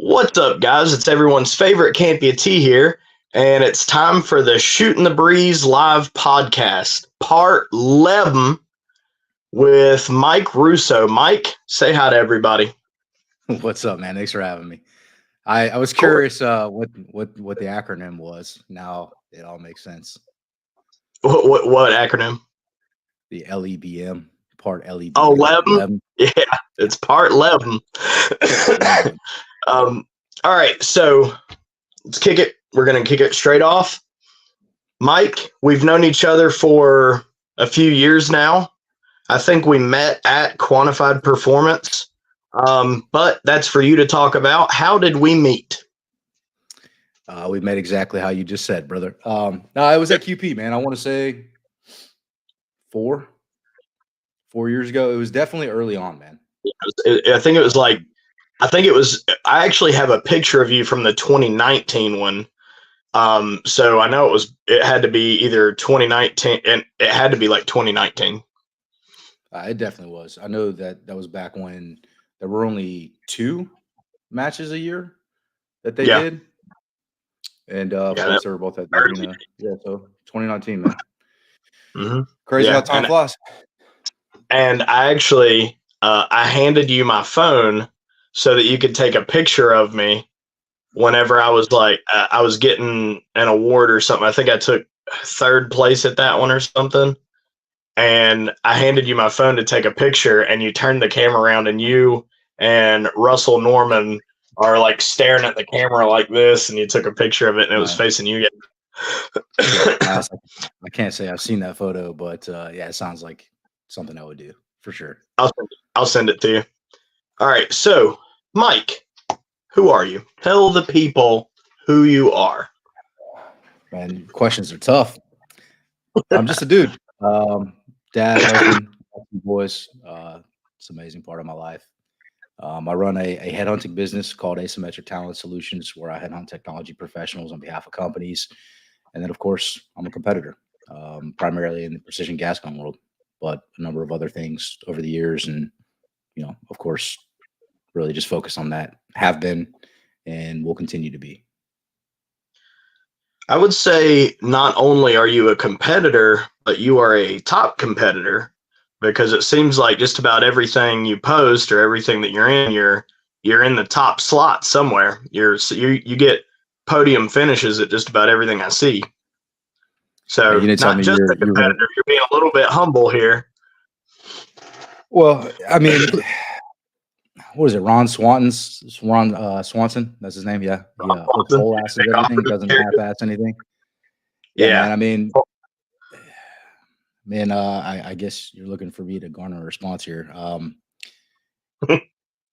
What's up, guys? It's everyone's favorite Campia T here, and it's time for the Shootin' the Breeze live podcast, part 11 with Mike Russo. Mike, say hi to everybody. What's up, man? Thanks for having me. I was curious what the acronym was. Now it all makes sense. What acronym? The LEBM, part LEBM. Oh, 11? Yeah, it's part 11. All right, so let's kick it. We're going to kick it straight off. Mike, we've known each other for a few years now. I think we met at Quantified Performance, but that's for you to talk about. How did we meet? We met exactly how you just said, brother. No, I was at QP, man. I want to say 4 years ago. It was definitely early on, man. I actually have a picture of you from the 2019 one. So I know it had to be either 2019, and it had to be like 2019. It definitely was. I know that was back when there were only 2 matches a year that they did. And of course, they were both at the arena. Yeah, so 2019, man. Mm-hmm. Crazy how time flies. And I actually, I handed you my phone so that you could take a picture of me whenever I was I was getting an award or something. I think I took 3rd place at that one or something. And I handed you my phone to take a picture, and you turned the camera around, and you and Russell Norman are like staring at the camera like this, and you took a picture of it, and it was facing you. I can't say I've seen that photo, but yeah, it sounds like something I would do for sure. I'll send it to you. All right, so Mike, who are you? Tell the people who you are. Man, questions are tough. I'm just a dude. Dad, husband, 2 boys. It's an amazing part of my life. I run a headhunting business called Asymmetric Talent Solutions, where I headhunt technology professionals on behalf of companies. And then, of course, I'm a competitor, primarily in the precision gas gun world, but a number of other things over the years. And, of course, really just focus on that. Have been and will continue to be. I would say not only are you a competitor, but you are a top competitor, because it seems like just about everything you post or everything that you're in the top slot somewhere. You get podium finishes at just about everything I see. So not just a competitor, you're being a little bit humble here. Well, I mean, what is it? Ron Swanson. That's his name. Yeah. Whole asses everything. Doesn't half-ass anything. Yeah. Man, I guess you're looking for me to garner a response here.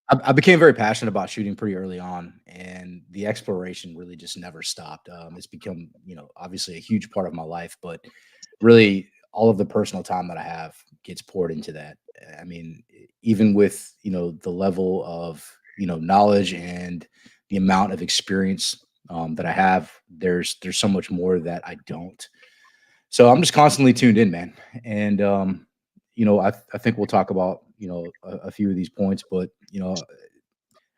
I became very passionate about shooting pretty early on, and the exploration really just never stopped. It's become, obviously a huge part of my life, but really all of the personal time that I have gets poured into that. I mean, even with, the level of, knowledge and the amount of experience that I have, there's so much more that I don't. So I'm just constantly tuned in, man. And, I think we'll talk about, a few of these points, but,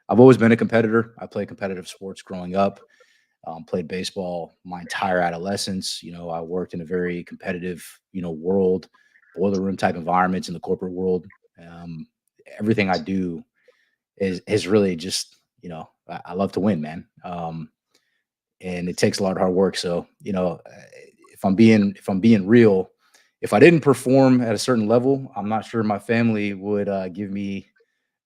I've always been a competitor. I played competitive sports growing up, played baseball my entire adolescence. I worked in a very competitive, world, boiler room type environments in the corporate world. Everything I do is really just, I love to win, man. And it takes a lot of hard work. So, if I'm being real, if I didn't perform at a certain level, I'm not sure my family would give me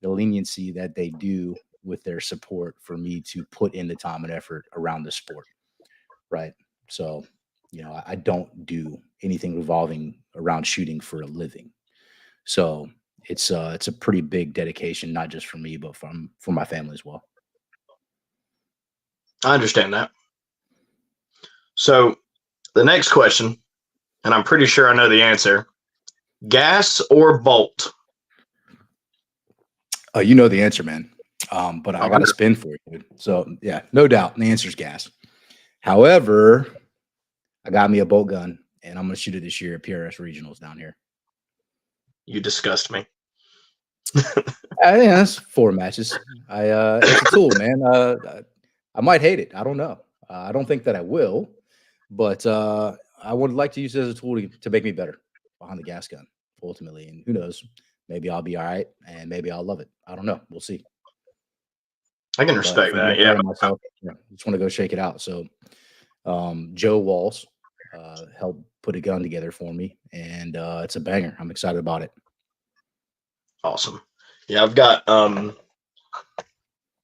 the leniency that they do with their support for me to put in the time and effort around the sport. Right. So, I don't do anything revolving around shooting for a living. So it's a pretty big dedication, not just for me, but for my family as well. I understand that. So the next question, and I'm pretty sure I know the answer: gas or bolt? You know the answer, man. But I got a spin for you. So yeah, no doubt. The answer is gas. However, I got me a bolt gun, and I'm going to shoot it this year at PRS Regionals down here. You disgust me. Yeah, that's 4 matches. It's a tool, man. I might hate it. I don't know. I don't think that I will, but I would like to use it as a tool to make me better behind the gas gun ultimately. And who knows? Maybe I'll be all right, and maybe I'll love it. I don't know. We'll see. I can But respect if I'm that. gonna Yeah. play myself, I just want to go shake it out. So Joe Walls helped put a gun together for me, and it's a banger. I'm excited about it. Awesome. Yeah, I've got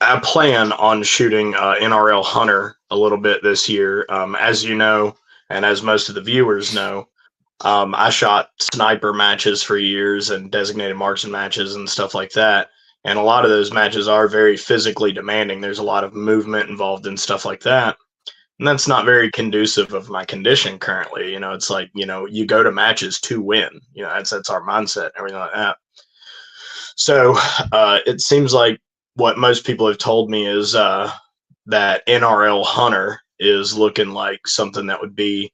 I plan on shooting NRL Hunter a little bit this year. As you know, and as most of the viewers know, I shot sniper matches for years and designated marksman matches and stuff like that. And a lot of those matches are very physically demanding. There's a lot of movement involved in stuff like that. And that's not very conducive of my condition currently. It's like, you go to matches to win. That's our mindset and everything like that. So it seems like what most people have told me is that NRL Hunter is looking like something that would be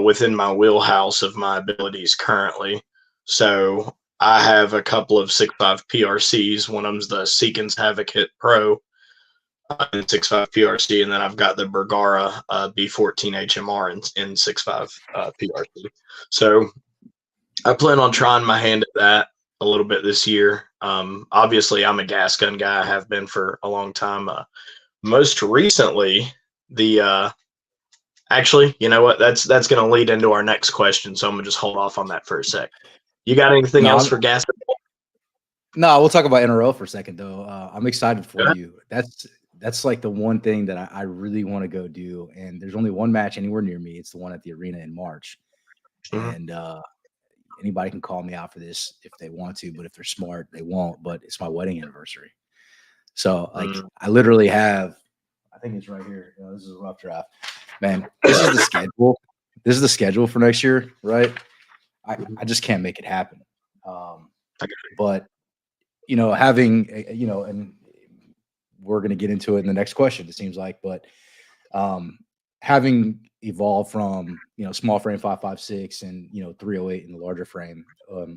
within my wheelhouse of my abilities currently. So I have a couple of 6.5 PRCs. One of them's the Seekins Havoc Hit Pro in 6.5 PRC, and then I've got the Bergara B14 HMR in 6.5 PRC. So I plan on trying my hand at that a little bit this year. Obviously, I'm a gas gun guy. I have been for a long time. Most recently, the actually, you know what? That's going to lead into our next question. So I'm gonna just hold off on that for a sec. You got anything else for gas? No, we'll talk about NRL for a second though. I'm excited for you. That's like the one thing that I really want to go do. And there's only one match anywhere near me. It's the one at the arena in March. Mm-hmm. And anybody can call me out for this if they want to, but if they're smart, they won't. But it's my wedding anniversary. So like I literally have, I think it's right here. This is a rough draft. Man, this is the schedule. This is the schedule for next year, right? I just can't make it happen. But having and we're going to get into it in the next question, it seems like, but having evolved from small frame 5.56 and 308 in the larger frame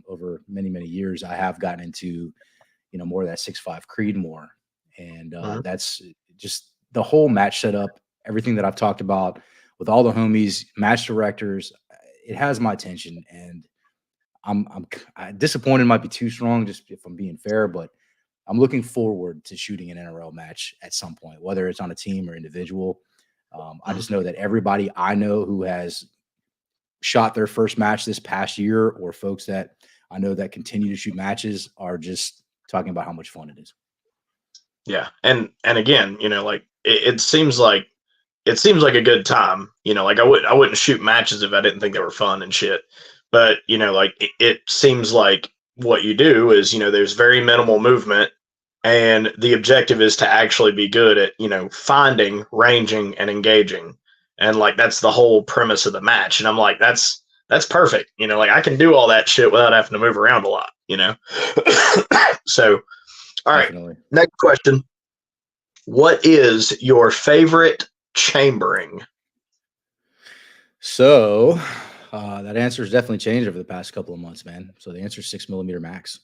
over many years, I have gotten into more of that 6.5 Creedmoor, and that's just the whole match setup, everything that I've talked about with all the homies, match directors. It has my attention, and I'm disappointed might be too strong, just if I'm being fair, but I'm looking forward to shooting an NRL match at some point, whether it's on a team or individual. I just know that everybody I know who has shot their first match this past year, or folks that I know that continue to shoot matches, are just talking about how much fun it is. Yeah. And again, like it seems like a good time. Like I wouldn't shoot matches if I didn't think they were fun and shit. But, like it seems like what you do is, there's very minimal movement, and the objective is to actually be good at, finding, ranging, and engaging. And like that's the whole premise of the match. And I'm like, that's perfect. Like I can do all that shit without having to move around a lot, So all right. Definitely. Next question. What is your favorite chambering? So that answer has definitely changed over the past couple of months, man. So the answer is 6mm Max.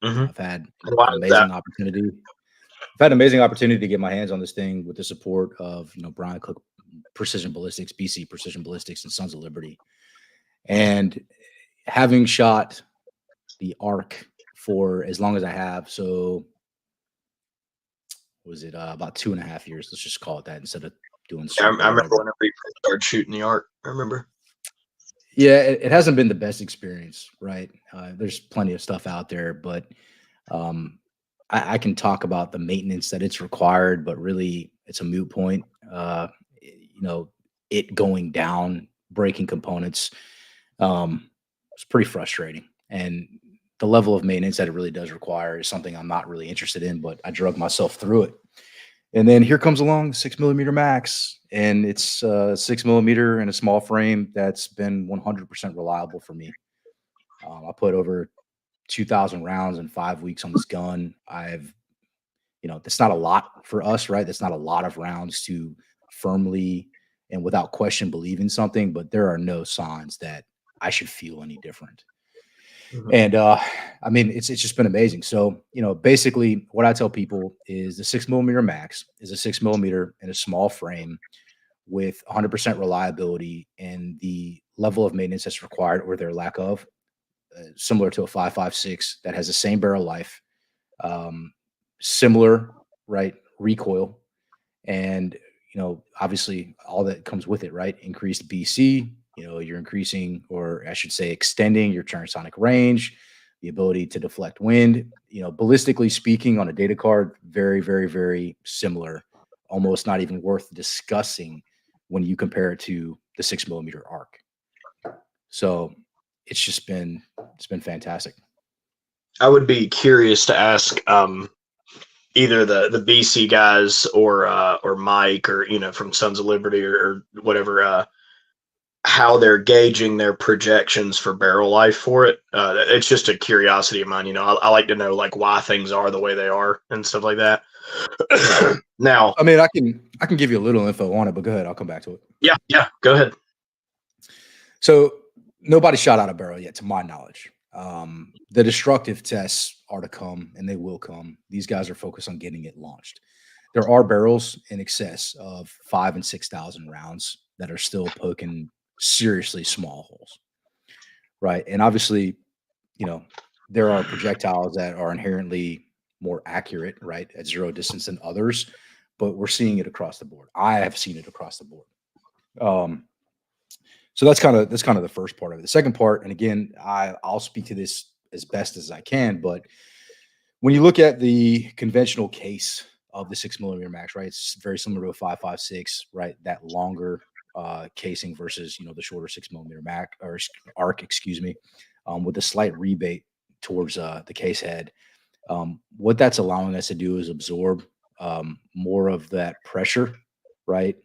I've had an amazing opportunity. I've had an amazing opportunity to get my hands on this thing with the support of Brian Cook, Precision Ballistics, BC Precision Ballistics, and Sons of Liberty. And having shot the ARC for as long as I have, so was it about 2.5 years? Let's just call it that instead of doing. I remember whenever we started shooting the ARC. I remember. Yeah, it hasn't been the best experience, right? There's plenty of stuff out there, but I can talk about the maintenance that it's required, but really it's a moot point. It going down, breaking components, it's pretty frustrating. And the level of maintenance that it really does require is something I'm not really interested in, but I drug myself through it. And then here comes along 6mm Max, and it's 6mm in a small frame that's been 100% reliable for me. I put over 2,000 rounds in 5 weeks on this gun. That's not a lot for us, right? That's not a lot of rounds to firmly and without question believe in something, but there are no signs that I should feel any different. And I mean, it's just been amazing. So, basically what I tell people is the 6mm max is a 6mm in a small frame with 100% reliability, and the level of maintenance that's required or their lack of, similar to a 5.56 that has the same barrel life, similar, right, recoil, and obviously all that comes with it, right? Increased BC, you're increasing, or I should say extending your transonic range, the ability to deflect wind, ballistically speaking on a data card, very, very, very similar, almost not even worth discussing when you compare it to the 6mm arc. So it's been fantastic. I would be curious to ask either the BC guys or Mike, or from Sons of Liberty, or whatever, how they're gauging their projections for barrel life for it. It's just a curiosity of mine. I like to know like why things are the way they are and stuff like that. Now, I mean, I can give you a little info on it, but go ahead. I'll come back to it. Yeah, go ahead. So nobody shot out a barrel yet, to my knowledge. The destructive tests are to come, and they will come. These guys are focused on getting it launched. There are barrels in excess of 5,000 and 6,000 rounds that are still poking seriously small holes, right? And obviously, there are projectiles that are inherently more accurate, right, at zero distance than others, but we're seeing it across the board. I have seen it across the board. So that's kind of the first part of it. The second part, and again, I'll speak to this as best as I can, but when you look at the conventional case of the 6mm max, right, it's very similar to a 5.56, right? That longer casing versus the shorter 6mm mac or arc, excuse me, with a slight rebate towards the case head. What that's allowing us to do is absorb more of that pressure, right,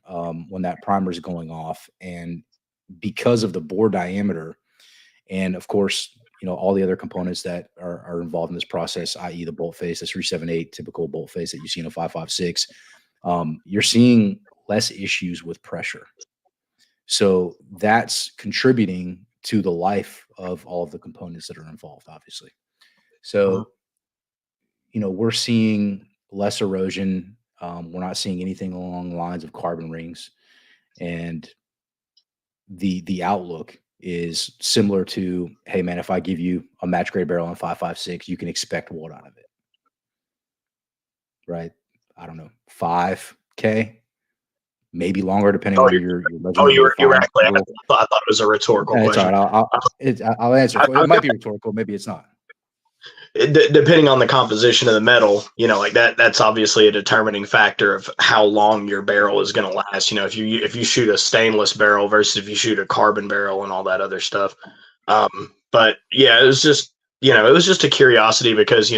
when that primer is going off. And because of the bore diameter, and of course, all the other components that are involved in this process, i.e. the bolt face, the 378 typical bolt face that you see in a 5.56, you're seeing less issues with pressure. So that's contributing to the life of all of the components that are involved, obviously. So, we're seeing less erosion. We're not seeing anything along the lines of carbon rings, and the outlook is similar to, hey man, if I give you a match grade barrel on 5.56, you can expect what out of it, right? I don't know, 5K, maybe longer, depending on your you're actually. I thought it was a rhetorical question. All right, I'll answer. It might be rhetorical, maybe it's not. Depending on the composition of the metal, like that's obviously a determining factor of how long your barrel is going to last. If you shoot a stainless barrel versus if you shoot a carbon barrel and all that other stuff. But yeah, it was just a curiosity because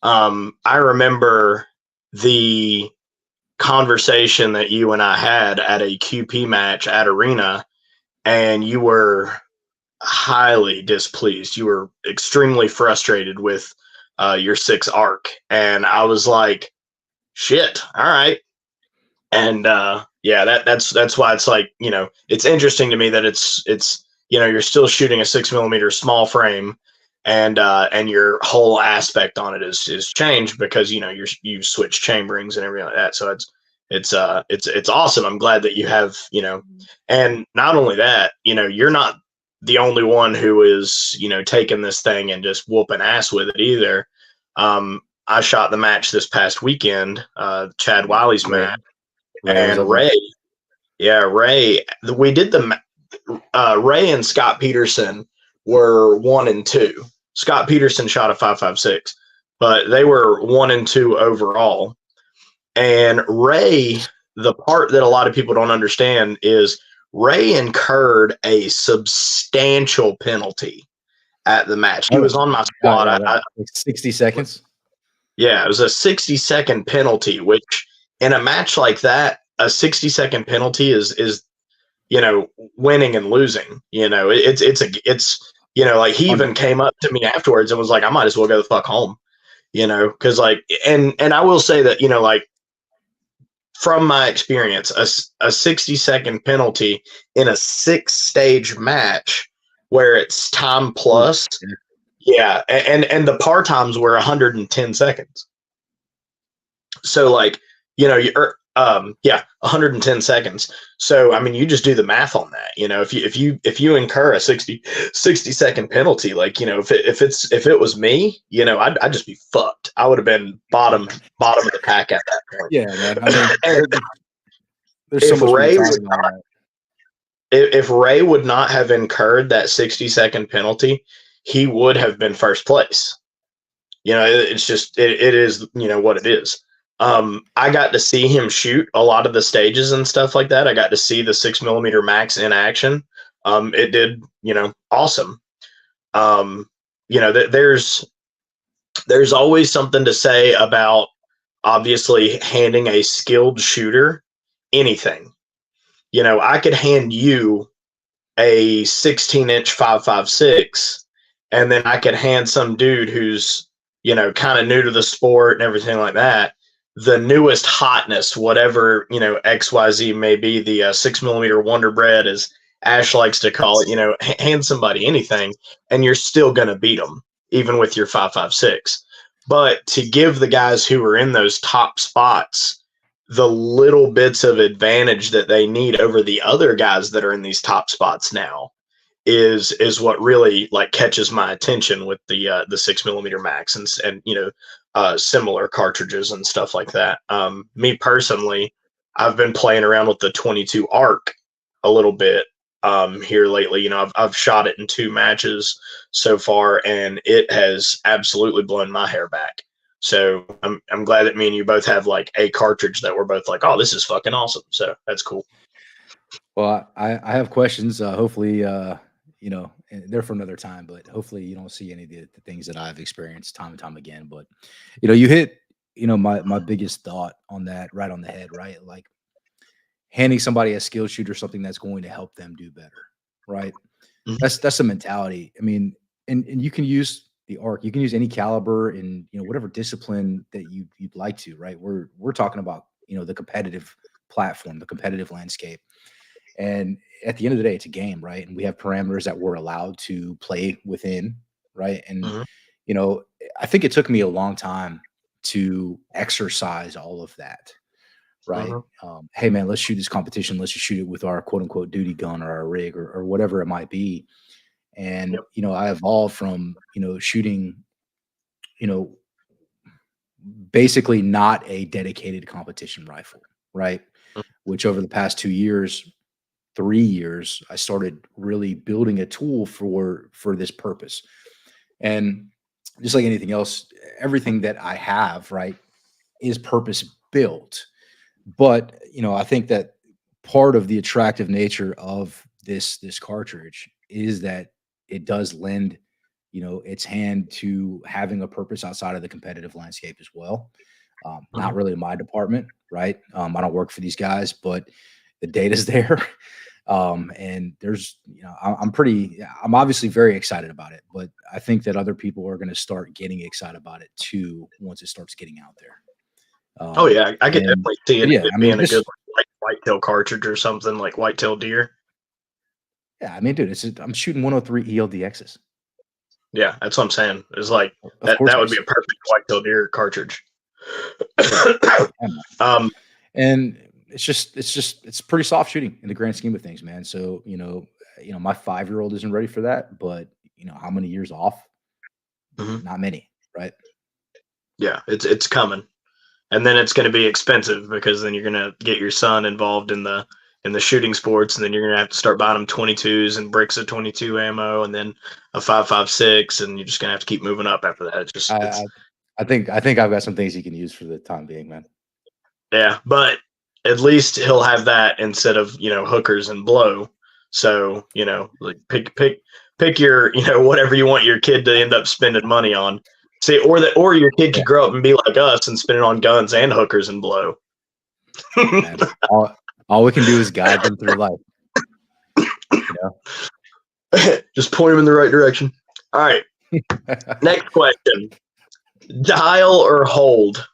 I remember the conversation that you and I had at a QP match at Arena, and you were highly displeased. You were extremely frustrated with your 6 arc, and I was like, shit, all right. And that's why it's like, it's interesting to me that it's you're still shooting a 6mm small frame, and your whole aspect on it is changed because you switch chamberings and everything like that. So it's awesome. I'm glad that you have, and not only that, you're not the only one who is, taking this thing and just whooping ass with it either. I shot the match this past weekend, Chad Wiley's match, and Ray, we did Ray and Scott Peterson were 1 and 2. Scott Peterson shot a 5.56, but they were 1 and 2 overall. And Ray, the part that a lot of people don't understand is Ray incurred a substantial penalty at the match. He was on my squad. Like 60 seconds? Yeah, it was a 60-second penalty, which in a match like that, a 60-second penalty is winning and losing. It's like he even came up to me afterwards and was like, I might as well go the fuck home, because and I will say that, from my experience, a 60-second penalty in a 6-stage match where it's time plus Yeah, and the par times were 110 seconds. So like, you're yeah, 110 seconds. So I mean, you just do the math on that. If you incur a 60 second penalty, like, if it was me, I'd just be fucked. I would have been bottom of the pack at that point. Yeah, man. I mean, And there's so if much we Ray can talk would about that. if Ray would not have incurred that 60 second penalty, he would have been first place. It's just it is what it is. I got to see him shoot a lot of the stages and stuff like that. I got to see the 6mm max in action. It did awesome. There's always something to say about obviously handing a skilled shooter anything. I could hand you a 16-inch 5.56, and then I could hand some dude who's kind of new to the sport and everything like that, the newest hotness, whatever XYZ may be, the 6mm Wonder Bread, as Ash likes to call it. Hand somebody anything, and you're still gonna beat them, even with your 5.56. But to give the guys who are in those top spots the little bits of advantage that they need over the other guys that are in these top spots now is what really like catches my attention with the 6mm max and similar cartridges and stuff like that. Me personally, I've been playing around with the 22 arc a little bit here lately. I've shot it in 2 matches so far, and it has absolutely blown my hair back. So I'm glad that me and you both have like a cartridge that we're both like, oh, this is fucking awesome. So that's cool. Well, I have questions. Hopefully, and they're for another time, but hopefully you don't see any of the things that I've experienced time and time again. But, you hit, my biggest thought on that right on the head, right? Like handing somebody a skill shooter something that's going to help them do better, right? Mhm. That's the mentality. I mean, and you can use the arc, you can use any caliber in whatever discipline that you'd like to, right? We're talking about the competitive platform, the competitive landscape. And at the end of the day, it's a game, right? And we have parameters that we're allowed to play within, right? And Mhm. I think it took me a long time to exercise all of that, right? Mhm. Hey, man, let's shoot this competition. Let's just shoot it with our quote unquote duty gun or our rig or whatever it might be. And Yep. I evolved from shooting, you know, basically not a dedicated competition rifle, right? Which over the past 2 years, 3 years, I started really building a tool for this purpose. And just like anything else, everything that I have, right, is purpose built. But I think that part of the attractive nature of this cartridge is that it does lend its hand to having a purpose outside of the competitive landscape as well. Not Mhm. really my department, right? I don't work for these guys, but the data's there. And there's, I'm obviously very excited about it, but I think that other people are going to start getting excited about it too once it starts getting out there. Oh yeah, I could And definitely see but yeah, it I mean, being a good just like whitetail cartridge or something like whitetail deer. yeah, I mean, dude, I'm shooting 103 ELDXs. Yeah, that's what I'm saying. It's like Of that course, that would be a Mason. perfect whitetail deer cartridge. Yeah, man. um, And it's pretty soft shooting in the grand scheme of things, man. So my 5-year-old isn't ready for that, but how many years off? mhm. Not many, right? Yeah, it's coming, and then it's going to be expensive because then you're going to get your son involved in the shooting sports, and then you're going to have to start buying him 22s and bricks of 22 ammo, and then a 5.56, and you're just going to have to keep moving up after that. It's just I, it's I I think I've got some things he can use for the time being, man. Yeah, but at least he'll have that instead of hookers and blow. So like pick your whatever you want your kid to end up spending money on. See, or your kid Yeah, could grow up and be like us and spend it on guns and hookers and blow. man. All we can do is guide them through life. Just point them in the right direction. All right, next question: dial or hold?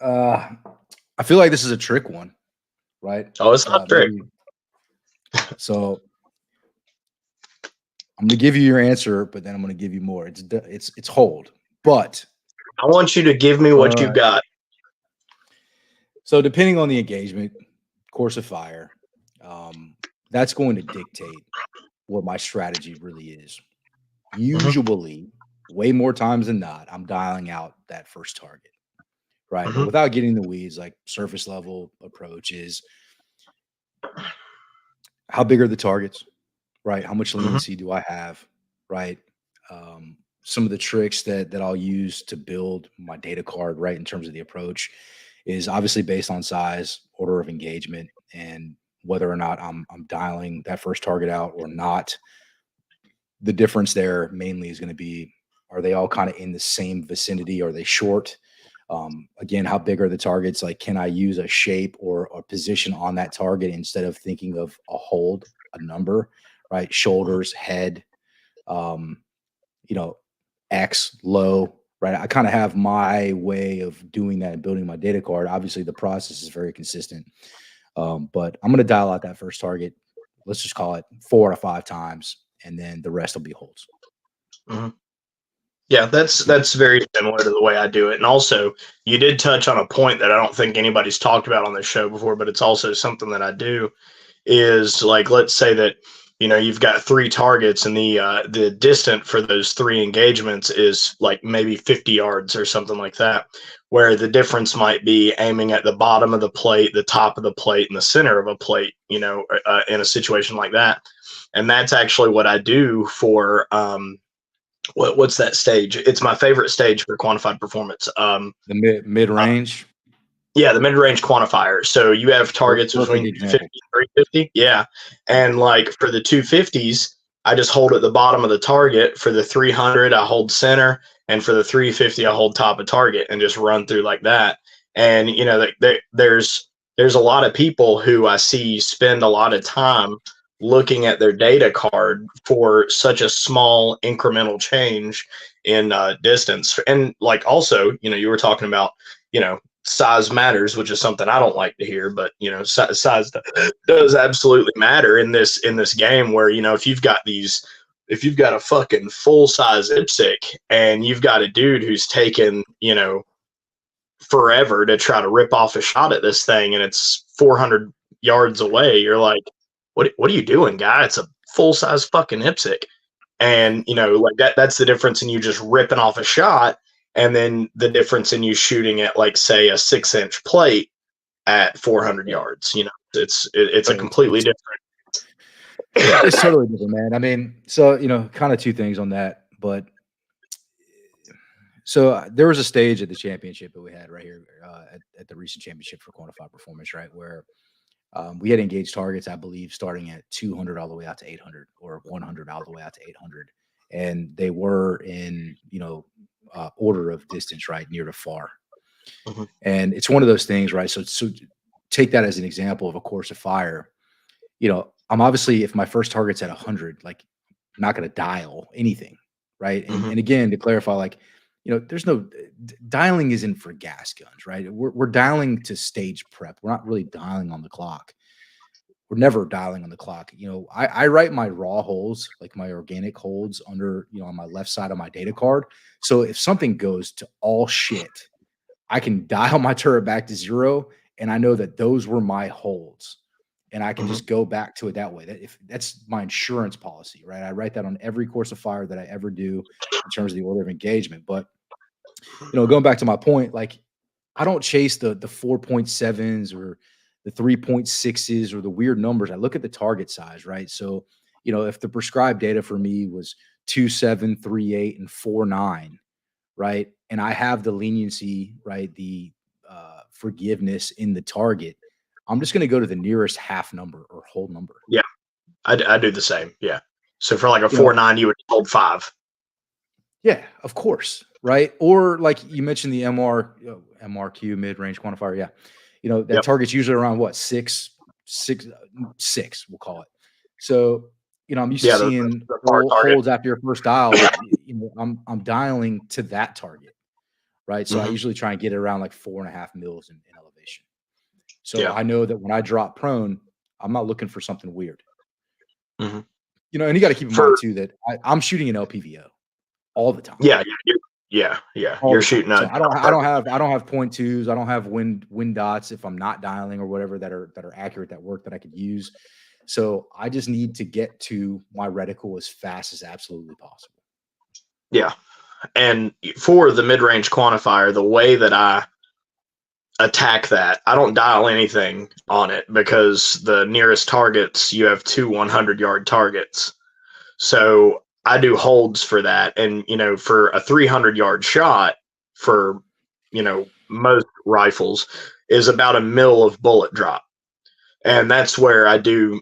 uh, I feel like this is a trick one, right? Oh, it's not a trick. Maybe so. I'm going to give you your answer, but then I'm going to give you more. It's hold, but I want you to give me what you got. So depending on the engagement, course of fire, that's going to dictate what my strategy really is. Usually, way more times than not, I'm dialing out that first target, right? But without getting the weeds, like surface level approach is how big are the targets, right? How much leniency do I have, right? Some of the tricks that I'll use to build my data card, right, in terms of the approach, is obviously based on size, order of engagement, and whether or not I'm dialing that first target out or not. The difference there mainly is going to be, are they all kind of in the same vicinity? Are they short? Again, how big are the targets? Like, can I use a shape or a position on that target instead of thinking of a hold, a number, right? Shoulders, head, X, low, right? I kind of have my way of doing that and building my data card. Obviously, the process is very consistent, but I'm going to dial out that first target. Let's just call it 4 to 5 times, and then the rest will be holds. Yeah, that's very similar to the way I do it. And also, you did touch on a point that I don't think anybody's talked about on this show before, but it's also something that I do is like, let's say that, you've got 3 targets and the distance for those 3 engagements is like maybe 50 yards or something like that, where the difference might be aiming at the bottom of the plate, the top of the plate, and the center of a plate, in a situation like that. And that's actually what I do for what's that stage? It's my favorite stage for quantified performance. The mid range. Yeah, the mid-range quantifier. So you have targets between 250 and 350. Yeah. And like for the 250s, I just hold at the bottom of the target. For the 300, I hold center. And for the 350, I hold top of target and just run through like that. And, there's a lot of people who I see spend a lot of time looking at their data card for such a small incremental change in distance. And like also, you were talking about, size matters, which is something I don't like to hear, but size does absolutely matter in this game where, if you've got a fucking full size IPSC and you've got a dude who's taken, forever to try to rip off a shot at this thing and it's 400 yards away, you're like, what are you doing, guy? It's a full size fucking IPSC. And, like that's the difference in you just ripping off a shot. And then the difference in you shooting at, like, say, a 6-inch plate at 400 yards, it's a completely different. It's totally different, man. I mean, so, kind of 2 things on that, but so there was a stage at the championship that we had right here at the recent championship for quantified performance, right, where we had engaged targets, I believe, starting at 200 all the way out to 800 or 100 all the way out to 800. And they were in, order of distance, right, near to far. And it's one of those things, right? So take that as an example of a course of fire. I'm obviously, if my first target's at 100, like, I'm not going to dial anything, right? And again, to clarify, like, there's no dialing isn't for gas guns, right? We're dialing to stage prep. We're not really dialing on the clock. We're never dialing on the clock. I write my raw holds, like my organic holds, under, on my left side of my data card. So if something goes to all shit, I can dial my turret back to 0, and I know that those were my holds, and I can just go back to it that way. That's my insurance policy, right? I write that on every course of fire that I ever do in terms of the order of engagement. But going back to my point, like, I don't chase the 4.7s or the 3.6s or the weird numbers. I look at the target size, right? So, if the prescribed data for me was 2.7, 3.8, and 4.9, right, and I have the leniency, right, the forgiveness in the target, I'm just going to go to the nearest half number or whole number. Yeah, I do the same. Yeah. So for like a 4.9, you would hold 5. Yeah, of course. Right. Or like you mentioned, the MRQ mid-range quantifier. Yeah. That target's usually around what? 6, we'll call it. So, I'm used to seeing holds after your first dial. I'm dialing to that target. Right. So I usually try and get it around like 4.5 mils in elevation. So I know that when I drop prone, I'm not looking for something weird. You know, and you got to keep in mind too that I'm shooting an LPVO all the time. Yeah, you're shooting. So I don't have point twos. I don't have wind dots if I'm not dialing or whatever that are accurate, that work that I could use. So I just need to get to my reticle as fast as absolutely possible. Yeah, and for the mid-range quantifier, the way that I attack that, I don't dial anything on it because the nearest targets, you have 2 100-yard targets. So I do holds for that. And, for a 300-yard shot for, most rifles is about a mil of bullet drop. And that's where I do,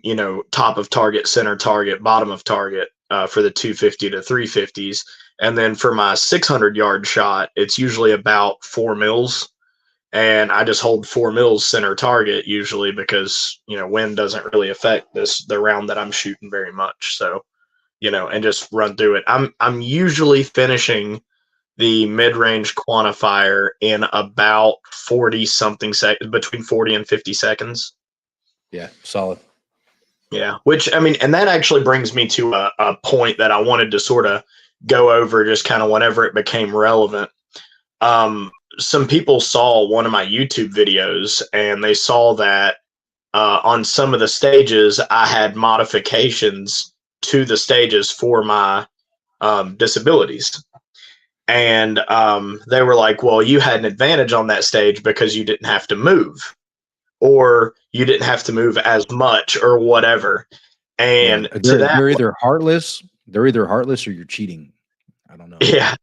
top of target, center target, bottom of target for the 250 to 350s. And then for my 600-yard shot, it's usually about 4 mils. And I just hold 4 mils center target usually because, wind doesn't really affect the round that I'm shooting very much. So, and just run through it. I'm usually finishing the mid-range quantifier in about 40 something seconds, between 40 and 50 seconds. Yeah, solid. Yeah, which, and that actually brings me to a point that I wanted to sort of go over just kind of whenever it became relevant. Some people saw one of my YouTube videos and they saw that on some of the stages, I had modifications to the stages for my disabilities. And they were like, well, you had an advantage on that stage because you didn't have to move, or you didn't have to move as much or whatever. And they're either heartless or you're cheating. I don't know. Yeah.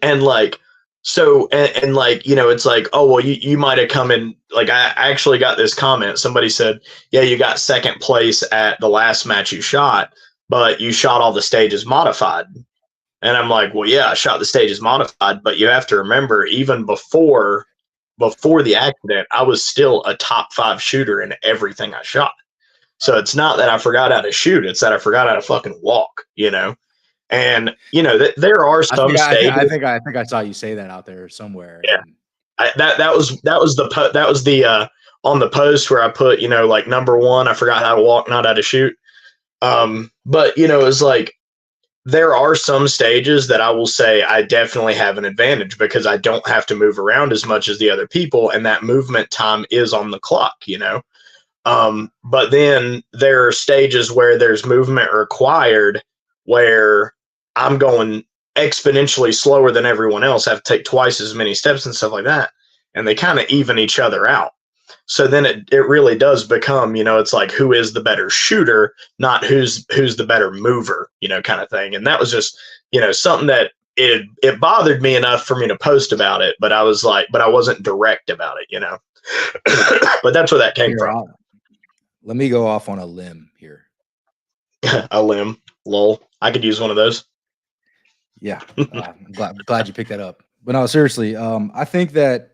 And like, so, and like, it's like, oh, well, you might have come in. Like, I actually got this comment. Somebody said, yeah, you got second place at the last match you shot, but you shot all the stages modified. And I'm like, well, yeah, I shot the stages modified, but you have to remember, even before the accident, I was still a top 5 shooter in everything I shot. So it's not that I forgot how to shoot; it's that I forgot how to fucking walk. And there are some stages. I think I saw you say that out there somewhere. Yeah, that was the on the post where I put like number 1, I forgot how to walk, not how to shoot. But it's like, there are some stages that I will say I definitely have an advantage because I don't have to move around as much as the other people, and that movement time is on the clock. But then there are stages where there's movement required where I'm going exponentially slower than everyone else. I have to take twice as many steps and stuff like that. And they kind of even each other out. So then it really does become, it's like, who is the better shooter, not who's the better mover, kind of thing. And that was just, something that it bothered me enough for me to post about it. But I was like, but I wasn't direct about it, But that's where that came from. Let me go off on a limb here. A limb, lol. I could use one of those. Yeah, I'm glad you picked that up. But no, seriously, I think that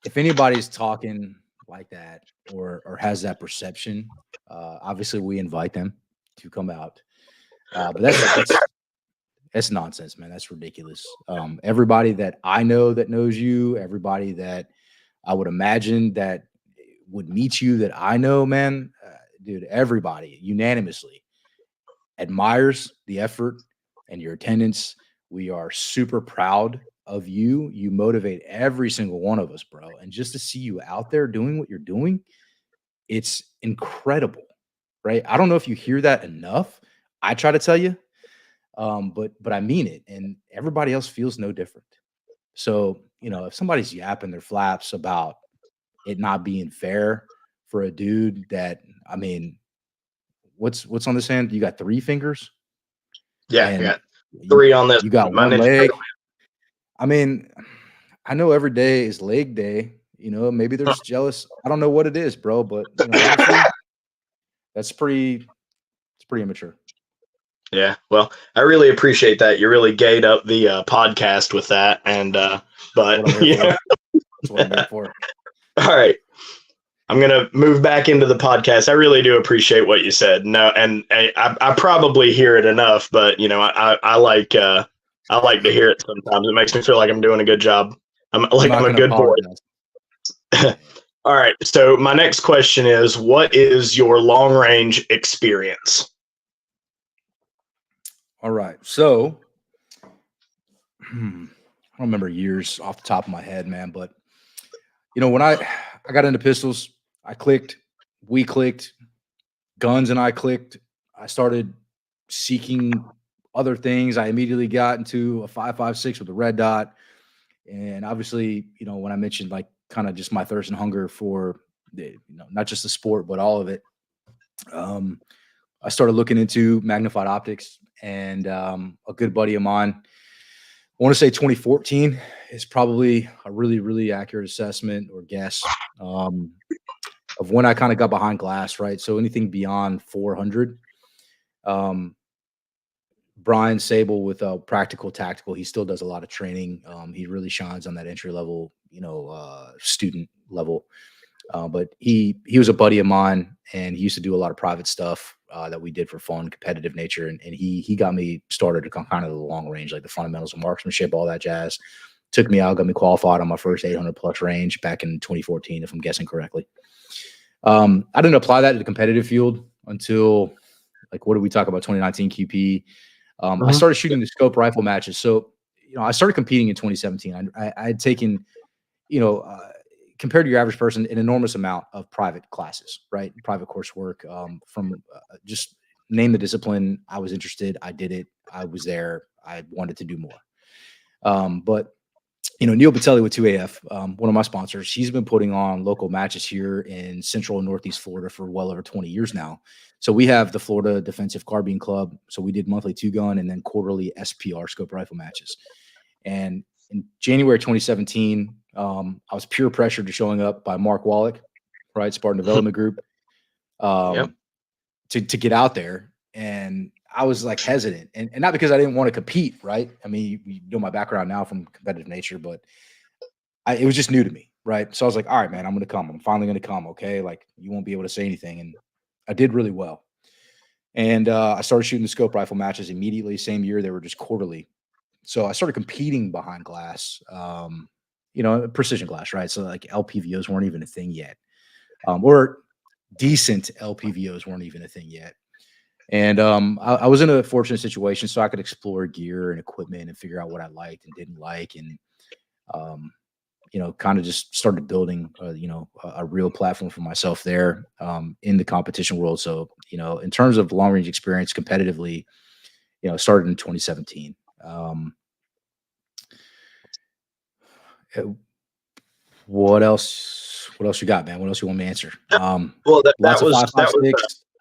if anybody's talking like that or has that perception, obviously we invite them to come out. But that's nonsense, man. That's ridiculous. Everybody that I know that knows you, everybody that I would imagine that would meet you that I know, man, dude, everybody unanimously admires the effort and your attendance. We are super proud of you. You motivate every single one of us, bro. And just to see you out there doing what you're doing, it's incredible, right? I don't know if you hear that enough. I try to tell you, but I mean it, and everybody else feels no different. So, if somebody's yapping their flaps about it not being fair for a dude that, what's on this hand? You got 3 fingers? Yeah, I got 3 on this. You got one leg. I know every day is leg day. Maybe they're just jealous. I don't know what it is, bro, but honestly, it's pretty immature. Yeah, well, I really appreciate that. You really gayed up the podcast with that, and but that's what I'm here for. All right, I'm gonna move back into the podcast. I really do appreciate what you said. No, and I probably hear it enough, but I like to hear it sometimes. It makes me feel like I'm doing a good job. I'm a good boy. All right. So my next question is, what is your long range experience? All right. So I don't remember years off the top of my head, man, but when I got into pistols, I clicked, we clicked, guns and I clicked. I started seeking other things. I immediately got into a 5.56 with a red dot. And obviously, when I mentioned like kind of just my thirst and hunger for not just the sport, but all of it, um, I started looking into magnified optics. And a good buddy of mine, I want to say 2014 is probably a really, really accurate assessment or guess of when I kind of got behind glass, right? So anything beyond 400. Um, Brian Sable with Practical Tactical, he still does a lot of training. He really shines on that entry level, student level. But he was a buddy of mine, and he used to do a lot of private stuff that we did for fun, competitive nature, and he got me started to kind of the long range, like the fundamentals of marksmanship, all that jazz. Took me out, got me qualified on my first 800 plus range back in 2014, if I'm guessing correctly. I didn't apply that to the competitive field until, like, what did we talk about? 2019 QP. I started shooting the scope rifle matches. So, I started competing in 2017. I had taken, compared to your average person, an enormous amount of private classes, right? Private coursework from just name the discipline. I was interested. I did it. I was there. I wanted to do more. But Neil Patelli with 2AF, one of my sponsors, he's been putting on local matches here in Central and Northeast Florida for well over 20 years now. So we have the Florida Defensive Carbine Club. So we did monthly 2-gun and then quarterly SPR scope rifle matches. And in January 2017, I was peer pressured to showing up by Mark Wallach, right, Spartan Development Group, Yep. to get out there. And I was like hesitant, and not because I didn't want to compete, right? I mean, you know my background now from competitive nature, but it was just new to me, right? So I was like, all right, man, I'm going to come. I'm finally going to come. Okay. Like, you won't be able to say anything. And I did really well. And I started shooting the scope rifle matches immediately. Same year, they were just quarterly. So I started competing behind glass, precision glass, right? So like LPVOs weren't even a thing yet, or decent LPVOs weren't even a thing yet. And I was in a fortunate situation, so I could explore gear and equipment and figure out what I liked and didn't like, and kind of just started building, a real platform for myself there in the competition world. So, in terms of long range experience competitively, started in 2017. What else? What else you got, man? What else you want me to answer? Well, Lots of 5.56,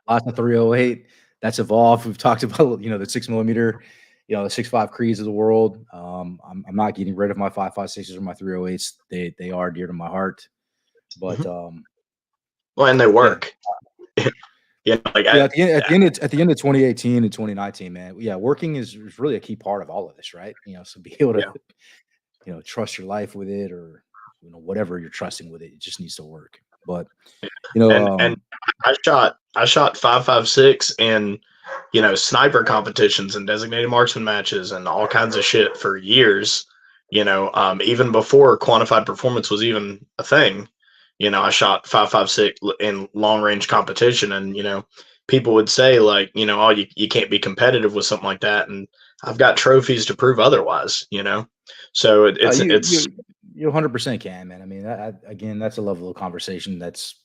lots of 308. That's evolved. We've talked about, the 6mm, the 6.5 Creeds of the world. I'm not getting rid of my 5.56s or my 308s. They are dear to my heart. But well, and they work. Yeah. At the end of 2018 and 2019, man. Yeah, working is really a key part of all of this, right? So be able to, trust your life with it, or whatever you're trusting with it. It just needs to work. But and I shot 5.56 in sniper competitions and designated marksman matches and all kinds of shit for years. Even before quantified performance was even a thing. I shot 5.56 in long range competition, and people would say like, oh, you can't be competitive with something like that, and I've got trophies to prove otherwise. So it's you 100% can, man. I mean, again, that's a level of conversation that's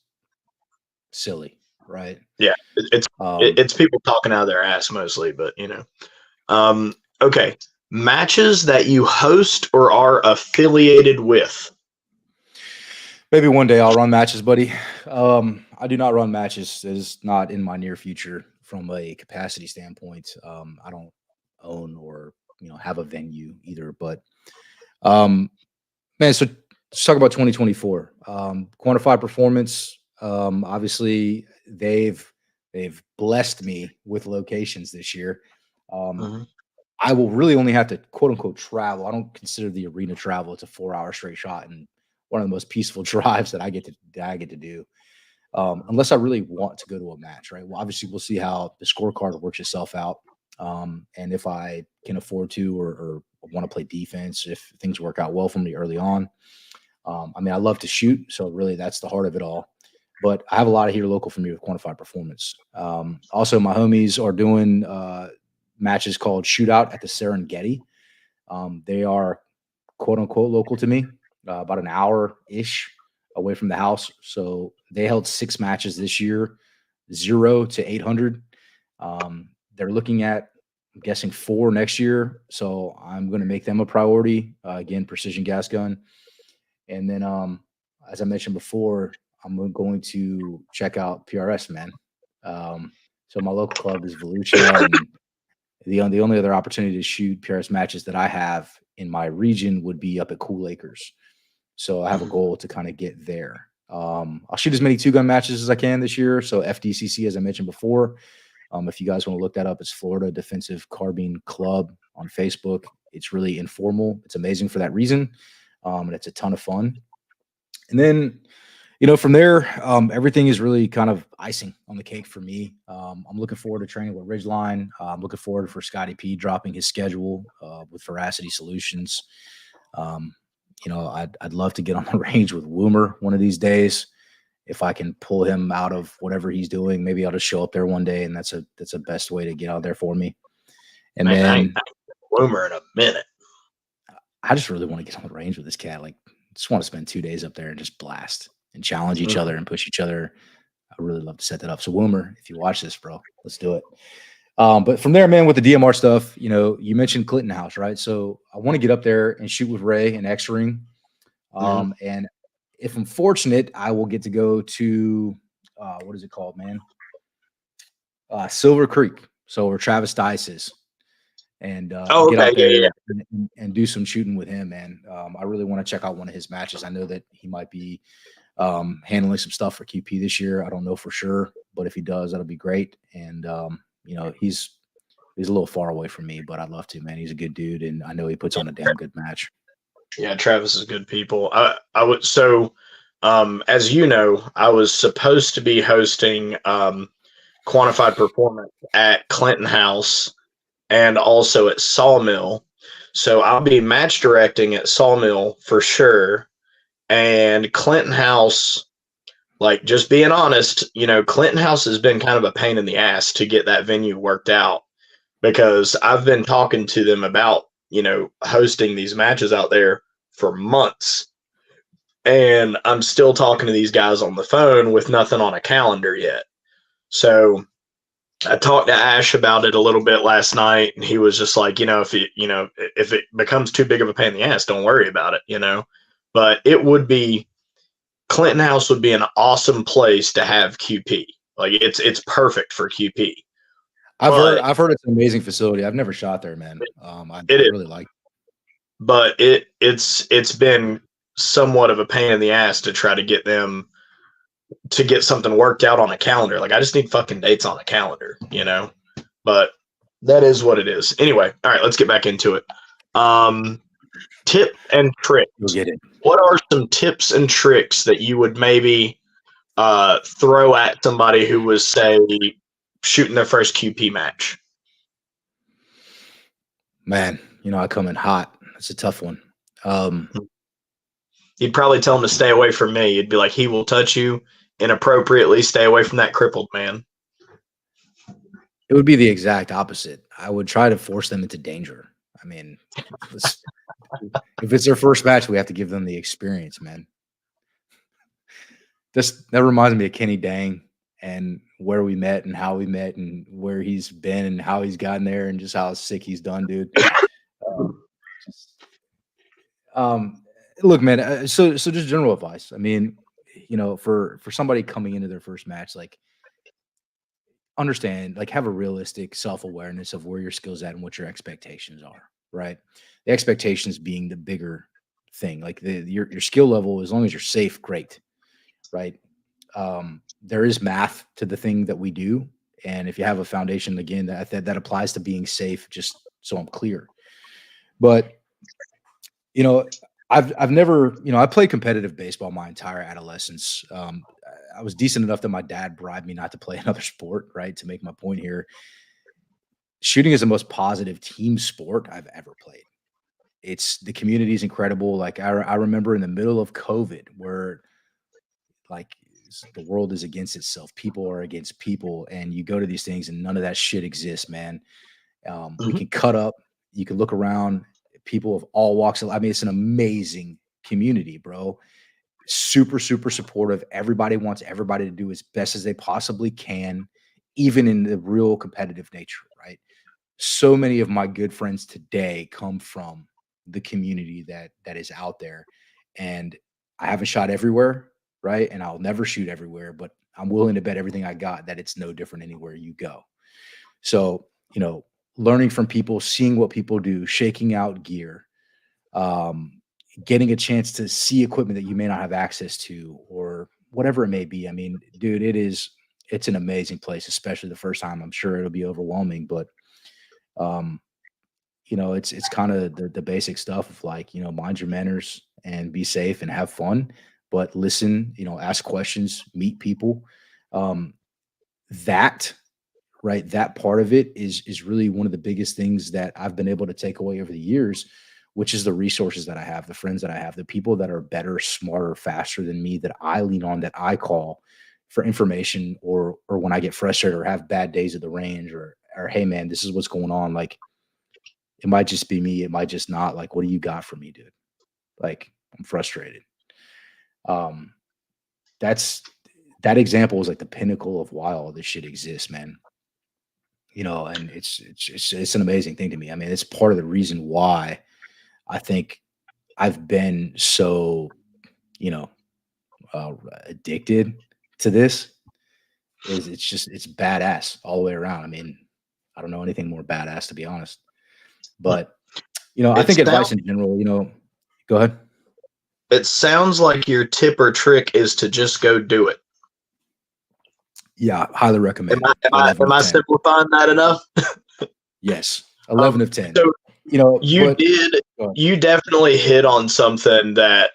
silly, right? Yeah, it's people talking out of their ass mostly, but okay, matches that you host or are affiliated with. Maybe one day I'll run matches, buddy. I do not run matches. It is not in my near future from a capacity standpoint. I don't own or have a venue either, but man, so let's talk about 2024. Quantified performance. Obviously, they've blessed me with locations this year. I will really only have to quote unquote travel. I don't consider the arena travel. It's a 4-hour straight shot and one of the most peaceful drives that I get to do. Unless I really want to go to a match, right? Well, obviously we'll see how the scorecard works itself out. And if I can afford to, or want to play defense, if things work out well for me early on. I mean, I love to shoot. So really that's the heart of it all. But I have a lot of here local for me with quantified performance. Also, my homies are doing matches called Shootout at the Serengeti. They are quote unquote local to me, about an hour ish away from the house. So they held 6 matches this year, 0 to 800. They're looking at, I'm guessing, 4 next year. So I'm going to make them a priority. Again, precision gas gun. And then, as I mentioned before, I'm going to check out PRS, man. So my local club is Volusia, and the only other opportunity to shoot PRS matches that I have in my region would be up at Cool Acres. So I have a goal to kind of get there. I'll shoot as many 2-gun matches as I can this year. So FDCC, as I mentioned before, if you guys want to look that up, it's Florida Defensive Carbine Club on Facebook. It's really informal. It's amazing for that reason. And it's a ton of fun. And then, from there, everything is really kind of icing on the cake for me. I'm looking forward to training with Ridgeline. I'm looking forward for Scotty P dropping his schedule with Veracity Solutions. I'd love to get on the range with Woomer one of these days. If I can pull him out of whatever he's doing, maybe I'll just show up there one day, and that's a best way to get out there for me. And Man, then I ain't Woomer in a minute. I just really want to get on the range with this cat. Like, just want to spend 2 days up there and just blast and challenge each other and push each other. I really love to set that up. So Woomer, if you watch this, bro, let's do it. But from there, man, with the DMR stuff, you mentioned Clinton House, right? So I want to get up there and shoot with Ray and X-Ring. And if I'm fortunate, I will get to go to, what is it called, man? Silver Creek. So where Travis Dice is. And get out there and do some shooting with him, man. I really want to check out one of his matches. I know that he might be handling some stuff for QP this year. I don't know for sure, but if he does, that'll be great. And he's a little far away from me, but I'd love to, man. He's a good dude, and I know he puts on a damn good match. Yeah, Travis is good people. I would as you know, I was supposed to be hosting Quantified Performance at Clinton House and also at Sawmill. So I'll be match directing at Sawmill for sure. And Clinton House, like, just being honest, Clinton House has been kind of a pain in the ass to get that venue worked out, because I've been talking to them about, hosting these matches out there for months. And I'm still talking to these guys on the phone with nothing on a calendar yet. So I talked to Ash about it a little bit last night, and he was just like, if it becomes too big of a pain in the ass, don't worry about it, But it would be, Clinton House would be an awesome place to have QP. Like, it's perfect for QP. I've heard it's an amazing facility. I've never shot there, man. I really like it. But it's been somewhat of a pain in the ass to try to get them to get something worked out on a calendar. Like, I just need fucking dates on a calendar, But that is what it is. Anyway, all right, let's get back into it. Tip and tricks. You'll get it. What are some tips and tricks that you would maybe throw at somebody who was, say, shooting their first QP match? Man, I come in hot. It's a tough one. You'd probably tell him to stay away from me. You'd be like, he will touch you inappropriately. Stay away from that crippled man. It would be the exact opposite. I would try to force them into danger. I mean, if it's their first match, we have to give them the experience, man. That reminds me of Kenny Dang and where we met and how we met and where he's been and how he's gotten there and just how sick he's done, dude. Look, man. So just general advice. I mean, for somebody coming into their first match, like, understand, like, have a realistic self-awareness of where your skills at and what your expectations are, right? The expectations being the bigger thing. Like, your skill level, as long as you're safe, great, right? There is math to the thing that we do, and if you have a foundation, again, that applies to being safe, just so I'm clear. But I've never, I played competitive baseball my entire adolescence. I was decent enough that my dad bribed me not to play another sport, right? To make my point here. Shooting is the most positive team sport I've ever played. The community is incredible. Like, I remember in the middle of COVID where, like, the world is against itself. People are against people, and you go to these things and none of that shit exists, man. We can cut up. You can look around. People of all walks of life. I mean, it's an amazing community, bro. Super, super supportive. Everybody wants everybody to do as best as they possibly can, even in the real competitive nature, right? So many of my good friends today come from the community that is out there. And I haven't shot everywhere, right? And I'll never shoot everywhere, but I'm willing to bet everything I got that it's no different anywhere you go. So, learning from people, seeing what people do, shaking out gear, um, getting a chance to see equipment that you may not have access to, or whatever it may be. I mean, dude, it's an amazing place, especially the first time. I'm sure it'll be overwhelming, but um, it's kind of the basic stuff of like, mind your manners and be safe and have fun, but listen, ask questions, meet people. Um, that right, that part of it is really one of the biggest things that I've been able to take away over the years, which is the resources that I have, the friends that I have, the people that are better, smarter, faster than me that I lean on, that I call for information, or when I get frustrated or have bad days at the range, or hey man, this is what's going on. Like, it might just be me, it might just not. Like, what do you got for me, dude? Like, I'm frustrated. Um, that example is like the pinnacle of why all this shit exists, man. And it's an amazing thing to me. I mean, it's part of the reason why I think I've been so, you know, addicted to this. Is it's badass all the way around. I mean, I don't know anything more badass, to be honest. But I It think advice sounds in general. Go ahead. it sounds like your tip or trick is to just go do it. Yeah, highly Am recommend. I am I 11 am of I 10. simplifying that enough? Yes, Um, 11 of 10. so you But did go ahead. you definitely hit on something that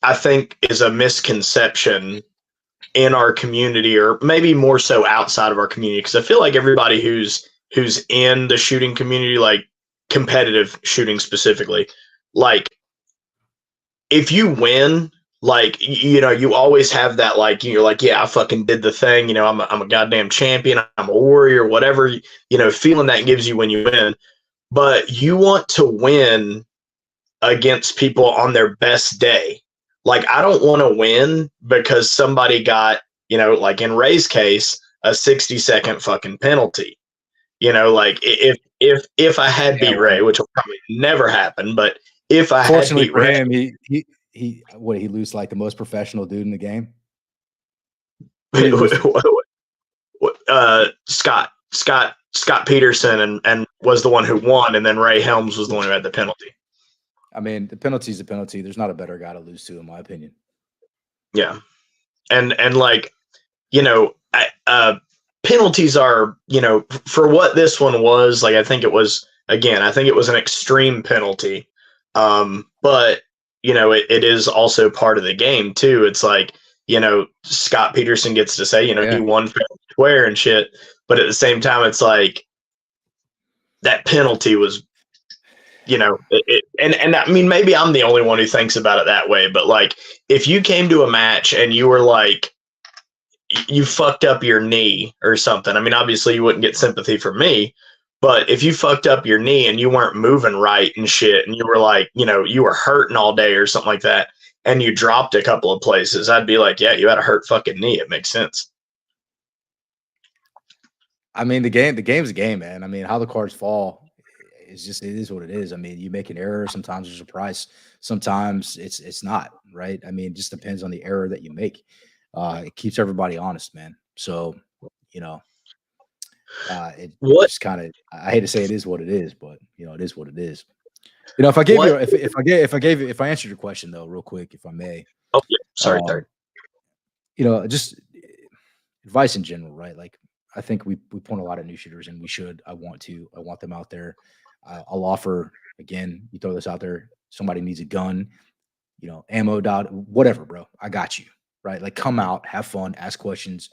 I think is a misconception in our community, or maybe more so outside of our community, because I feel like everybody who's in the shooting community, like competitive shooting specifically, like if you win, like you always have that, like you're like, yeah, I fucking did the thing, I'm a goddamn champion, I'm a warrior, whatever, feeling that gives you when you win. But you want to win against people on their best day. Like, I don't want to win because somebody got, like in Ray's case, a 60-second fucking penalty. Like if I had Yeah, beat well, Ray, which will probably never happen, but if I had fortunately beat for Ray, him, he lose like the most professional dude in the game? Who did he lose to? Scott Peterson, and was the one who won, and then Ray Helms was the one who had the penalty. I mean, the penalty is a penalty. There's not a better guy to lose to, in my opinion. Yeah, and like, penalties are, for what this one was, like, I think it was an extreme penalty. But it is also part of the game too. It's like, Scott Peterson gets to say, Oh he yeah. won fair and square and shit, but at the same time, it's like that penalty was, and I mean, maybe I'm the only one who thinks about it that way, but like, if you came to a match and you were like, you fucked up your knee or something. I mean, obviously you wouldn't get sympathy from me, but if you fucked up your knee and you weren't moving right and shit, and you were like, you were hurting all day or something like that, and you dropped a couple of places, I'd be like, yeah, you had a hurt fucking knee. It makes sense. I mean, the game's a game, man. I mean, how the cards fall it is what it is. I mean, you make an error, sometimes there's a price, sometimes it's not, right? I mean, it just depends on the error that you make. It keeps everybody honest, man. So, you know, it What? just kind of, I hate to say it is what it is, but it is what it is. If I gave What? you if I answered your question though, real quick, if I may, Oh, yeah. Sorry, um, third. just advice in general, right? Like, I think we point a lot of new shooters, and we should. I want them out there. I'll offer again. You throw this out there. Somebody needs a gun, ammo, dot, whatever, bro. I got you, right? Like, come out, have fun, ask questions,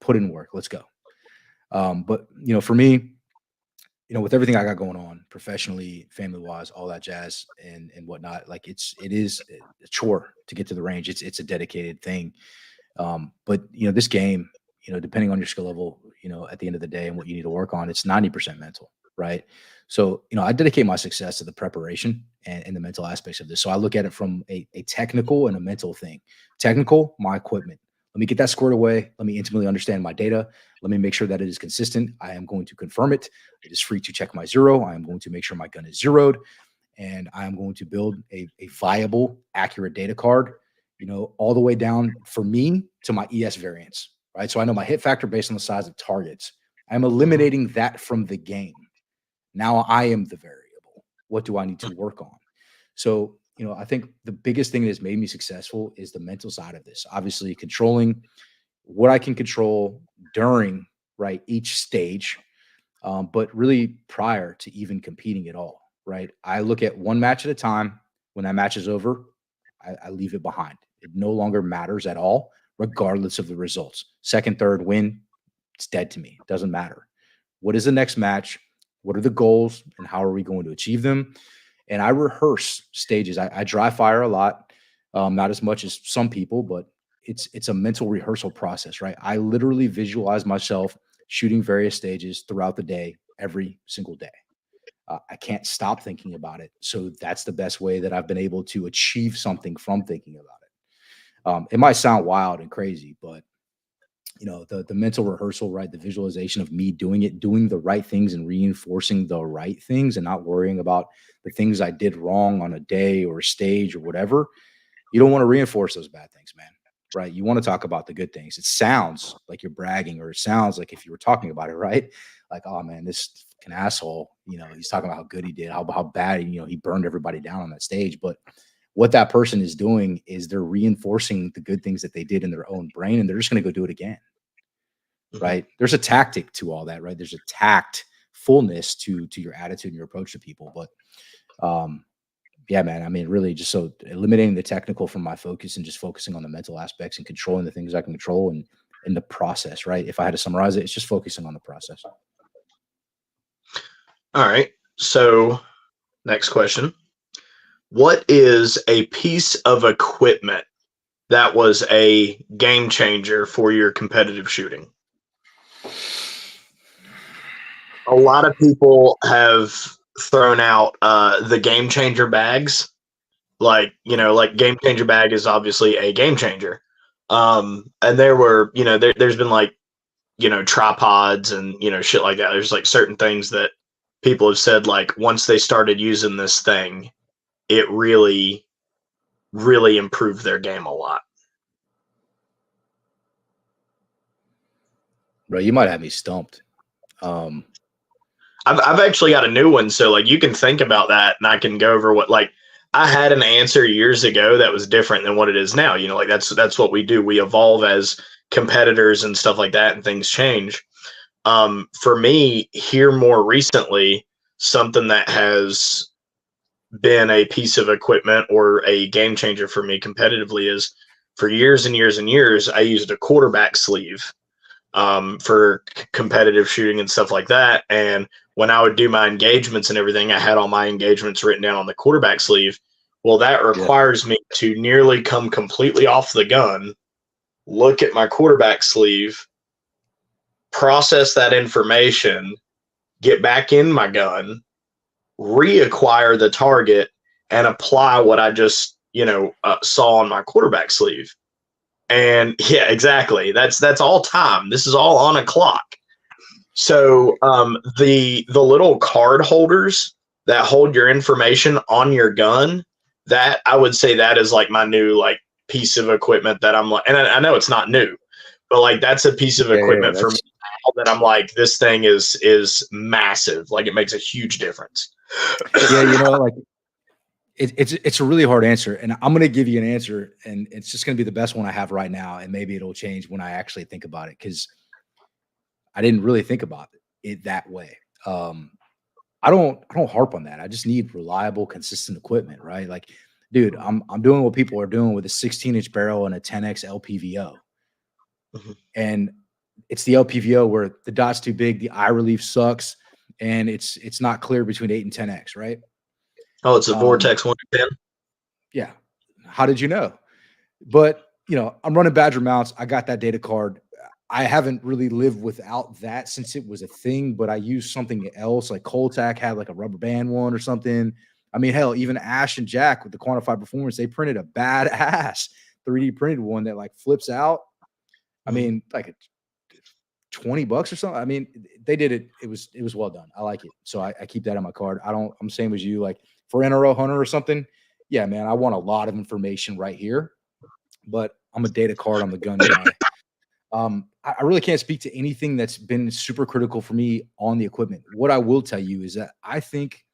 put in work. Let's go. But for me, with everything I got going on professionally, family wise, all that jazz and whatnot, like it is a chore to get to the range. It's a dedicated thing. But this game, depending on your skill level, at the end of the day and what you need to work on, it's 90% mental, right? So, I dedicate my success to the preparation and the mental aspects of this. So I look at it from a technical and a mental thing. Technical, my equipment. Let me get that squared away. Let me intimately understand my data. Let me make sure that it is consistent. I am going to confirm it. It is free to check my zero. I am going to make sure my gun is zeroed. And I am going to build a viable, accurate data card, all the way down for me to my ES variance, right? So I know my hit factor based on the size of targets. I'm eliminating that from the game. Now I am the variable. What do I need to work on? So, I think the biggest thing that has made me successful is the mental side of this. Obviously, controlling what I can control during, right, each stage, but really prior to even competing at all, right? I look at one match at a time. When that match is over, I leave it behind. It no longer matters at all, regardless of the results. Second, third win, it's dead to me. It doesn't matter. What is the next match? What are the goals and how are we going to achieve them? And I rehearse stages. I dry fire a lot, not as much as some people, but it's a mental rehearsal process, right? I literally visualize myself shooting various stages throughout the day, every single day. I can't stop thinking about it. So that's the best way that I've been able to achieve something from thinking about it. It might sound wild and crazy, but the mental rehearsal, right? The visualization of me doing it, doing the right things and reinforcing the right things and not worrying about the things I did wrong on a day or a stage or whatever. You don't want to reinforce those bad things, man, right? You want to talk about the good things. It sounds like you're bragging, or it sounds like if you were talking about it, right? Like, oh man, this fucking asshole, he's talking about how good he did, how bad, he burned everybody down on that stage. But what that person is doing is they're reinforcing the good things that they did in their own brain, and they're just going to go do it again. Right. There's a tactic to all that, right? There's a tactfulness to your attitude and your approach to people. But yeah, man, I mean, really just so eliminating the technical from my focus and just focusing on the mental aspects and controlling the things I can control and in the process, right? If I had to summarize it, it's just focusing on the process. All right. So next question. What is a piece of equipment that was a game changer for your competitive shooting? A lot of people have thrown out the game changer bags. Like game changer bag is obviously a game changer. And there were, there's been like, tripods and, shit like that. There's like certain things that people have said, like, once they started using this thing, it really, really improved their game a lot. Bro, you might have me stumped. I've actually got a new one, so like you can think about that, and I can go over what, like, I had an answer years ago that was different than what it is now. Like that's what we do. We evolve as competitors and stuff like that, and things change. For me, here more recently, something that has been a piece of equipment or a game changer for me competitively is, for years and years and years, I used a quarterback sleeve for competitive shooting and stuff like that. And when I would do my engagements and everything, I had all my engagements written down on the quarterback sleeve. Well, that requires me to nearly come completely off the gun, look at my quarterback sleeve, process that information, get back in my gun, reacquire the target, and apply what I just, saw on my quarterback sleeve. And yeah, exactly. That's all time. This is all on a clock. So the little card holders that hold your information on your gun, that I would say that is like my new like piece of equipment that I'm like, and I know it's not new, but like that's a piece of equipment for me that I'm like, this thing is massive. Like it makes a huge difference. Yeah, like it's a really hard answer, and I'm gonna give you an answer, and it's just gonna be the best one I have right now, and maybe it'll change when I actually think about it, because I didn't really think about it that way. I don't harp on that. I just need reliable, consistent equipment, right? Like, dude, I'm doing what people are doing with a 16-inch barrel and a 10x LPVO. And it's the LPVO where the dot's too big, the eye relief sucks, and it's not clear between 8 and 10x, right? Oh, it's a Vortex 110. Yeah. How did you know? But I'm running Badger mounts. I got that data card. I haven't really lived without that since it was a thing, but I used something else. Like Coltac had like a rubber band one or something. I mean, hell, even Ash and Jack with the Quantified Performance, they printed a badass 3D printed one that like flips out. I mean, like $20 or something. I mean, they did it. It was well done. I like it. So I keep that on my card. I'm same as you. Like for NRO Hunter or something. Yeah, man, I want a lot of information right here, but I'm a data card on the gun guy. I really can't speak to anything that's been super critical for me on the equipment. What I will tell you is that I think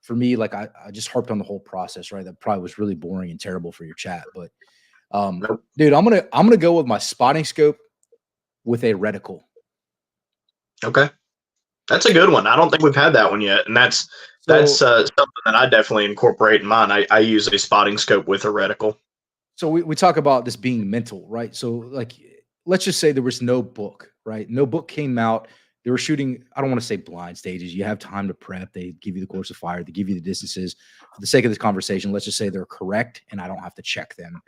for me, like I just harped on the whole process, right? That probably was really boring and terrible for your chat, but dude, I'm gonna go with my spotting scope with a reticle. Okay, that's a good one. I don't think we've had that one yet, and that's something that I definitely incorporate in mine. I use a spotting scope with a reticle. So we talk about this being mental, right? So like, let's just say there was no book, right? No book came out. They were shooting, I don't want to say blind stages. You have time to prep. They give you the course of fire. They give you the distances. For the sake of this conversation, let's just say they're correct and I don't have to check them,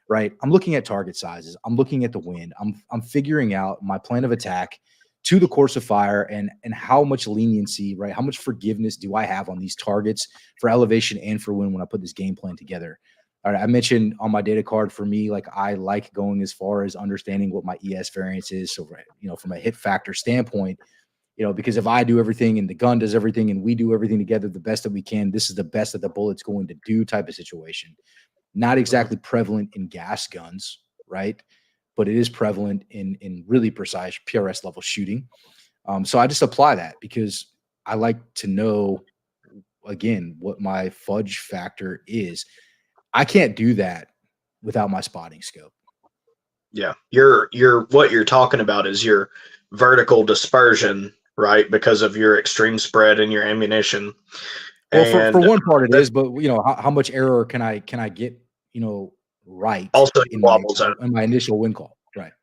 right? I'm looking at target sizes. I'm looking at the wind. I'm figuring out my plan of attack to the course of fire and how much leniency, right? How much forgiveness do I have on these targets for elevation and for wind when I put this game plan together? All right, I mentioned on my data card for me, like I like going as far as understanding what my ES variance is. So, you know, from a hit factor standpoint, you know, because if I do everything and the gun does everything and we do everything together the best that we can, this is the best that the bullet's going to do type of situation. Not exactly prevalent in gas guns, right? But it is prevalent in really precise PRS level shooting. So I just apply that because I like to know, again, what my fudge factor is. I can't do that without my spotting scope. Yeah, what you're talking about is your vertical dispersion, right? Because of your extreme spread in your ammunition. Well, And for one part it is, but you know, how much error can I get, you know, right also in wobble zone. my initial wind call, right?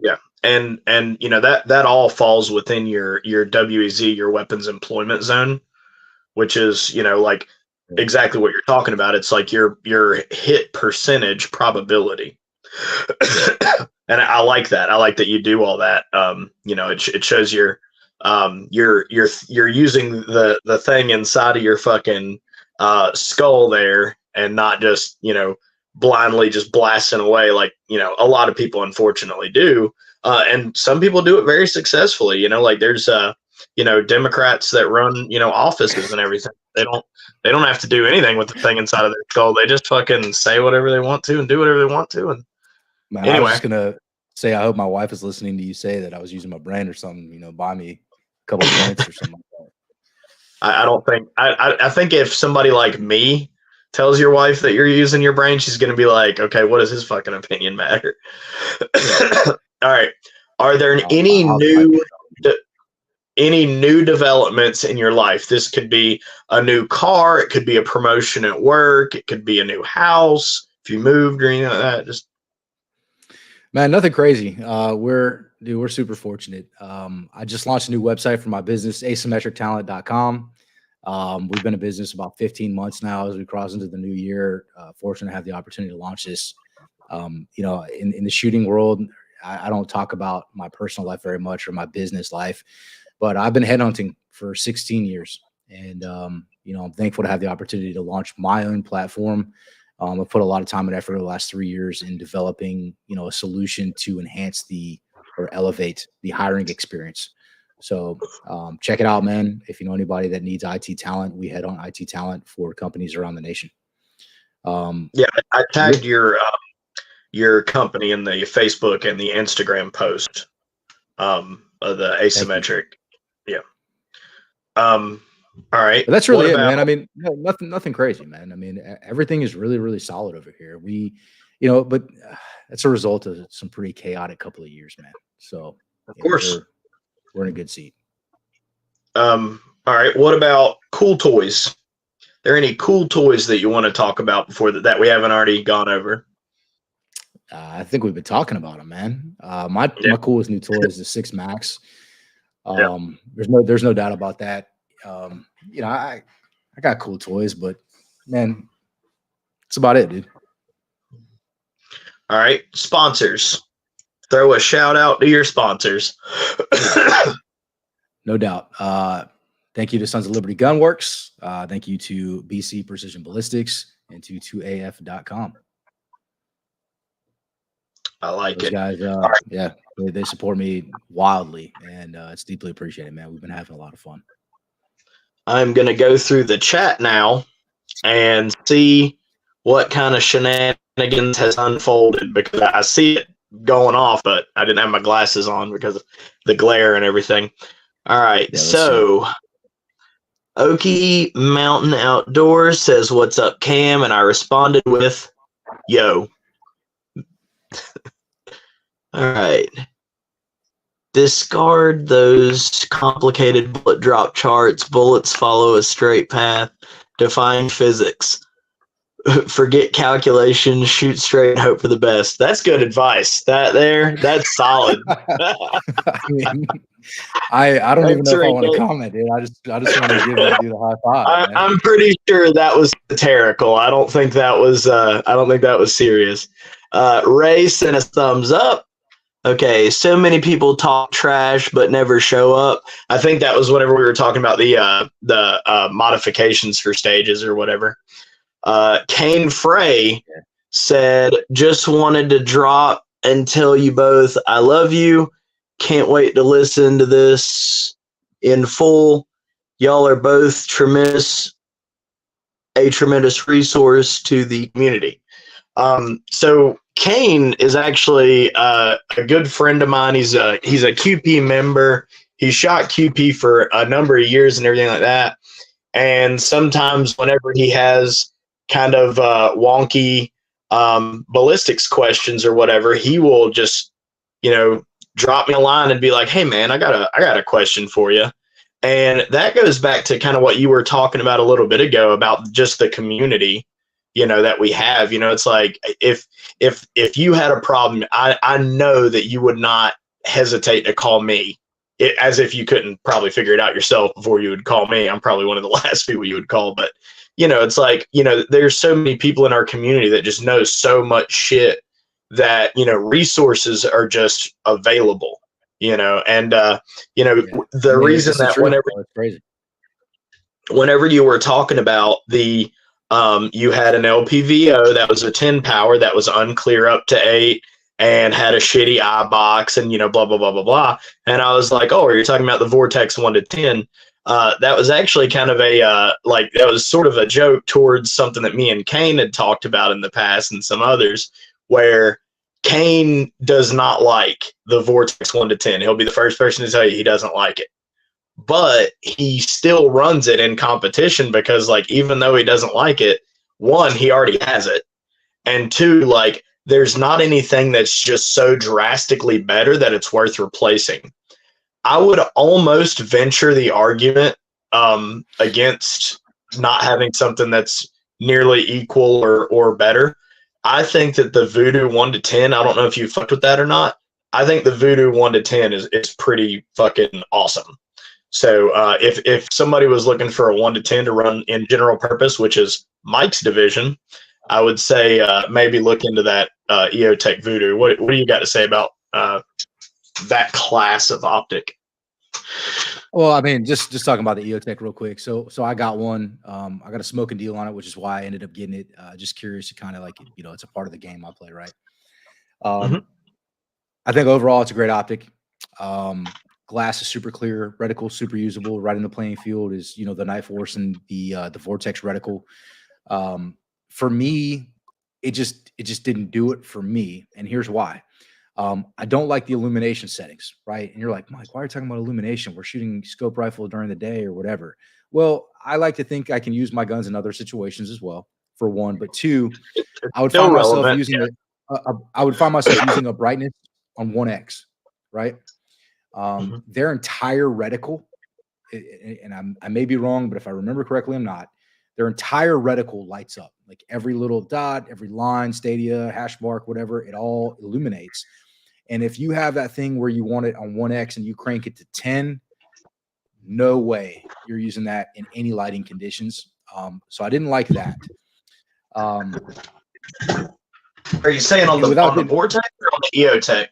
Yeah, and you know that all falls within your WEZ, your weapons employment zone, which is, you know, like exactly what you're talking about. It's like your hit percentage probability. And I like that. I like that you do all that. You know, it shows you're using the thing inside of your fucking skull there, and not just, you know, blindly just blasting away like, you know, a lot of people unfortunately do. And some people do it very successfully. You know, like there's you know, Democrats that run, you know, offices and everything. They don't have to do anything with the thing inside of their skull. They just fucking say whatever they want to and do whatever they want to. And Man, anyway, I was just gonna say I hope my wife is listening to you say that I was using my brain or something, you know, buy me a couple points or something like that. I don't think I think if somebody like me tells your wife that you're using your brain, she's gonna be like, okay, what does his fucking opinion matter? All right. Are there any new developments in your life? This could be a new car, it could be a promotion at work, it could be a new house if you moved or anything like that. Just Man, nothing crazy. We're super fortunate. I just launched a new website for my business, asymmetrictalent.com. We've been in business about 15 months now as we cross into the new year. Fortunate to have the opportunity to launch this. You know, in the shooting world, I don't talk about my personal life very much or my business life, but I've been headhunting for 16 years. And, you know, I'm thankful to have the opportunity to launch my own platform. I've put a lot of time and effort over the last 3 years in developing, you know, a solution to enhance or elevate the hiring experience. So check it out, man. If you know anybody that needs IT talent, we head on IT talent for companies around the nation. Yeah, I tagged your company in the Facebook and the Instagram post of the asymmetric. Yeah. All right. But that's really it, man. I mean, nothing crazy, man. I mean, everything is really, really solid over here. We, you know, but that's a result of some pretty chaotic couple of years, man. So of course, we're in a good seat. All right. What about cool toys? Are there any cool toys that you want to talk about before that we haven't already gone over? I think we've been talking about them, man. My coolest new toy is the 6 Max. There's no doubt about that. You know, I got cool toys, but man, that's about it, dude. All right, sponsors. throw a shout out to your sponsors. No doubt. Thank you to Sons of Liberty Gunworks. Thank you to BC Precision Ballistics and to 2AF.com. I like Those it. guys, yeah, they support me wildly, and it's deeply appreciated, man. We've been having a lot of fun. I'm going to go through the chat now and see what kind of shenanigans has unfolded, because I see it going off, but I didn't have my glasses on because of the glare and everything. All right, Yeah, so Okie Mountain Outdoors says, "What's up, Cam?" And I responded with, "Yo." All right. Discard those complicated bullet drop charts. Bullets follow a straight path. Define physics. Forget calculations. Shoot straight and hope for the best. That's good advice. That's solid. I mean, I don't even know if I want to comment, dude. I just want to give you the high five. I'm pretty sure that was satirical. I don't think that was serious. Ray sent a thumbs up. Okay, so many people talk trash but never show up. I think that was whenever we were talking about the modifications for stages or whatever. Kane Frey said, "Just wanted to drop and tell you both I love you. Can't wait to listen to this in full. Y'all are both a tremendous resource to the community." So Kane is actually a good friend of mine. He's a QP member. He shot QP for a number of years and everything like that. And sometimes whenever he has kind of wonky ballistics questions or whatever, he will just, drop me a line and be like, "Hey man, I got a question for you." And that goes back to kind of what you were talking about a little bit ago about just the community, that we have. It's like if you had a problem, I know that you would not hesitate to call me, as if you couldn't probably figure it out yourself before you would call me. I'm probably one of the last people you would call, but it's like, there's so many people in our community that just know so much shit that, resources are just available, and, the reason that whenever you were talking about you had an LPVO that was a 10 power that was unclear up to 8 and had a shitty eye box and, blah, blah, blah, blah, blah. And I was like, "Oh, you're talking about the Vortex 1 to 10. That was actually kind of that was sort of a joke towards something that me and Kane had talked about in the past and some others, where Kane does not like the Vortex 1 to 10. He'll be the first person to tell you he doesn't like it. But he still runs it in competition because, even though he doesn't like it, one, he already has it. And two, there's not anything that's just so drastically better that it's worth replacing. I would almost venture the argument against not having something that's nearly equal or better. I think that the Voodoo 1 to 10, I don't know if you fucked with that or not. I think the Voodoo 1 to 10 is pretty fucking awesome. So if somebody was looking for a 1 to 10 to run in general purpose, which is Mike's division, I would say maybe look into that EOTech Voodoo. What do you got to say about that class of optic? Well, I mean, just talking about the EOTech real quick. So I got one. I got a smoking deal on it, which is why I ended up getting it. Just curious to kind of it's a part of the game I play, right? I think overall it's a great optic. Glass is super clear, reticle super usable. Right in the playing field is the Night Force and the Vortex reticle. For me, it just didn't do it for me, and here's why. I don't like the illumination settings, right? And you're like, "Mike, why are you talking about illumination? We're shooting scope rifle during the day or whatever." Well, I like to think I can use my guns in other situations as well, for one. But two, I would find myself using using a brightness on 1x, right? Their entire reticle, and I may be wrong, but if I remember correctly, I'm not. Their entire reticle lights up, like every little dot, every line, stadia, hash mark, whatever, it all illuminates. And if you have that thing where you want it on 1x and you crank it to 10, no way you're using that in any lighting conditions. So I didn't like that. Are you saying on the Vortex or on the EOTech?